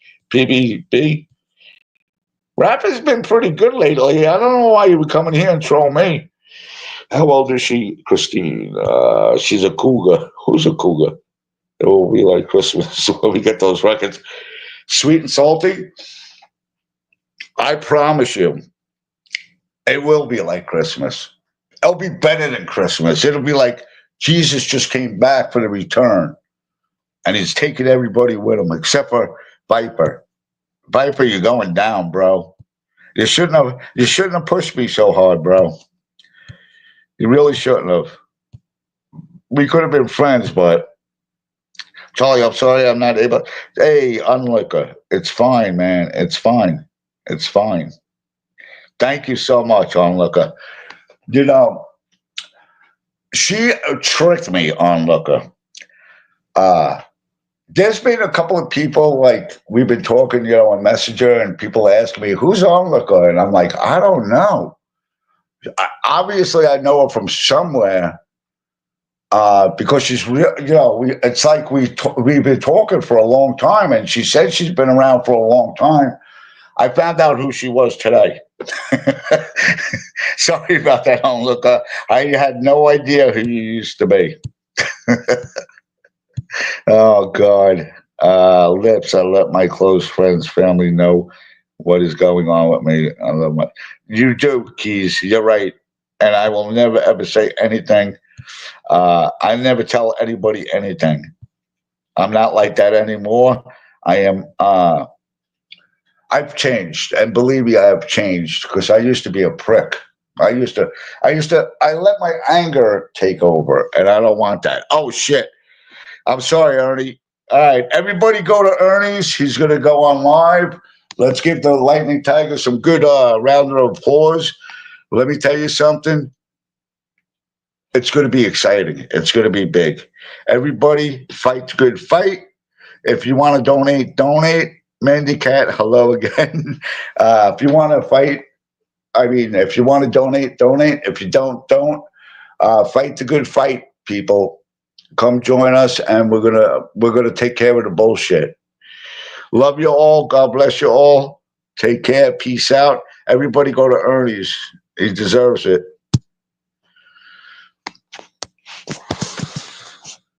Rapper's been pretty good lately. I don't know why you were coming here and troll me. How old is she, Christine? She's a cougar. Who's a cougar? It will be like Christmas when we get those records. Sweet and salty. I promise you, it will be like Christmas. It'll be better than Christmas. It'll be like Jesus just came back for the return, and he's taking everybody with him except for Viper. Viper, you're going down, bro. You shouldn't have pushed me so hard, bro. You really shouldn't have. We could have been friends, but Charlie, I'm sorry I'm not able. Hey, Unlicker, it's fine, man. It's fine. It's fine. Thank you so much, Onlooker. You know, she tricked me, Onlooker. Uh, there's been a couple of people like we've been talking, on Messenger, and people ask me who's Onlooker, and I'm like, I don't know. Obviously, I know her from somewhere because she's real. It's like we've been talking for a long time, and she said she's been around for a long time. I found out who she was today. Sorry about that, Onlooker. I had no idea who you used to be. Oh God. Lips. I let my close friends, family know what is going on with me. I love my. You do, Keys. You're right, and I will never ever say anything. I never tell anybody anything. I'm not like that anymore. I am. I've changed, and believe me, I have changed because I used to be a prick. I let my anger take over, and I don't want that. Oh shit! I'm sorry, Ernie. All right, everybody, go to Ernie's. He's going to go on live. Let's give the Lightning Tiger some good round of applause. Let me tell you something. It's going to be exciting. It's going to be big. Everybody, fight the good fight. If you want to donate, donate. Mandy Cat, hello again. If you want to fight, if you want to donate, donate. If you don't. Fight the good fight, people. Come join us, and we're gonna take care of the bullshit. Love you all. God bless you all. Take care. Peace out. Everybody, go to Ernie's. He deserves it.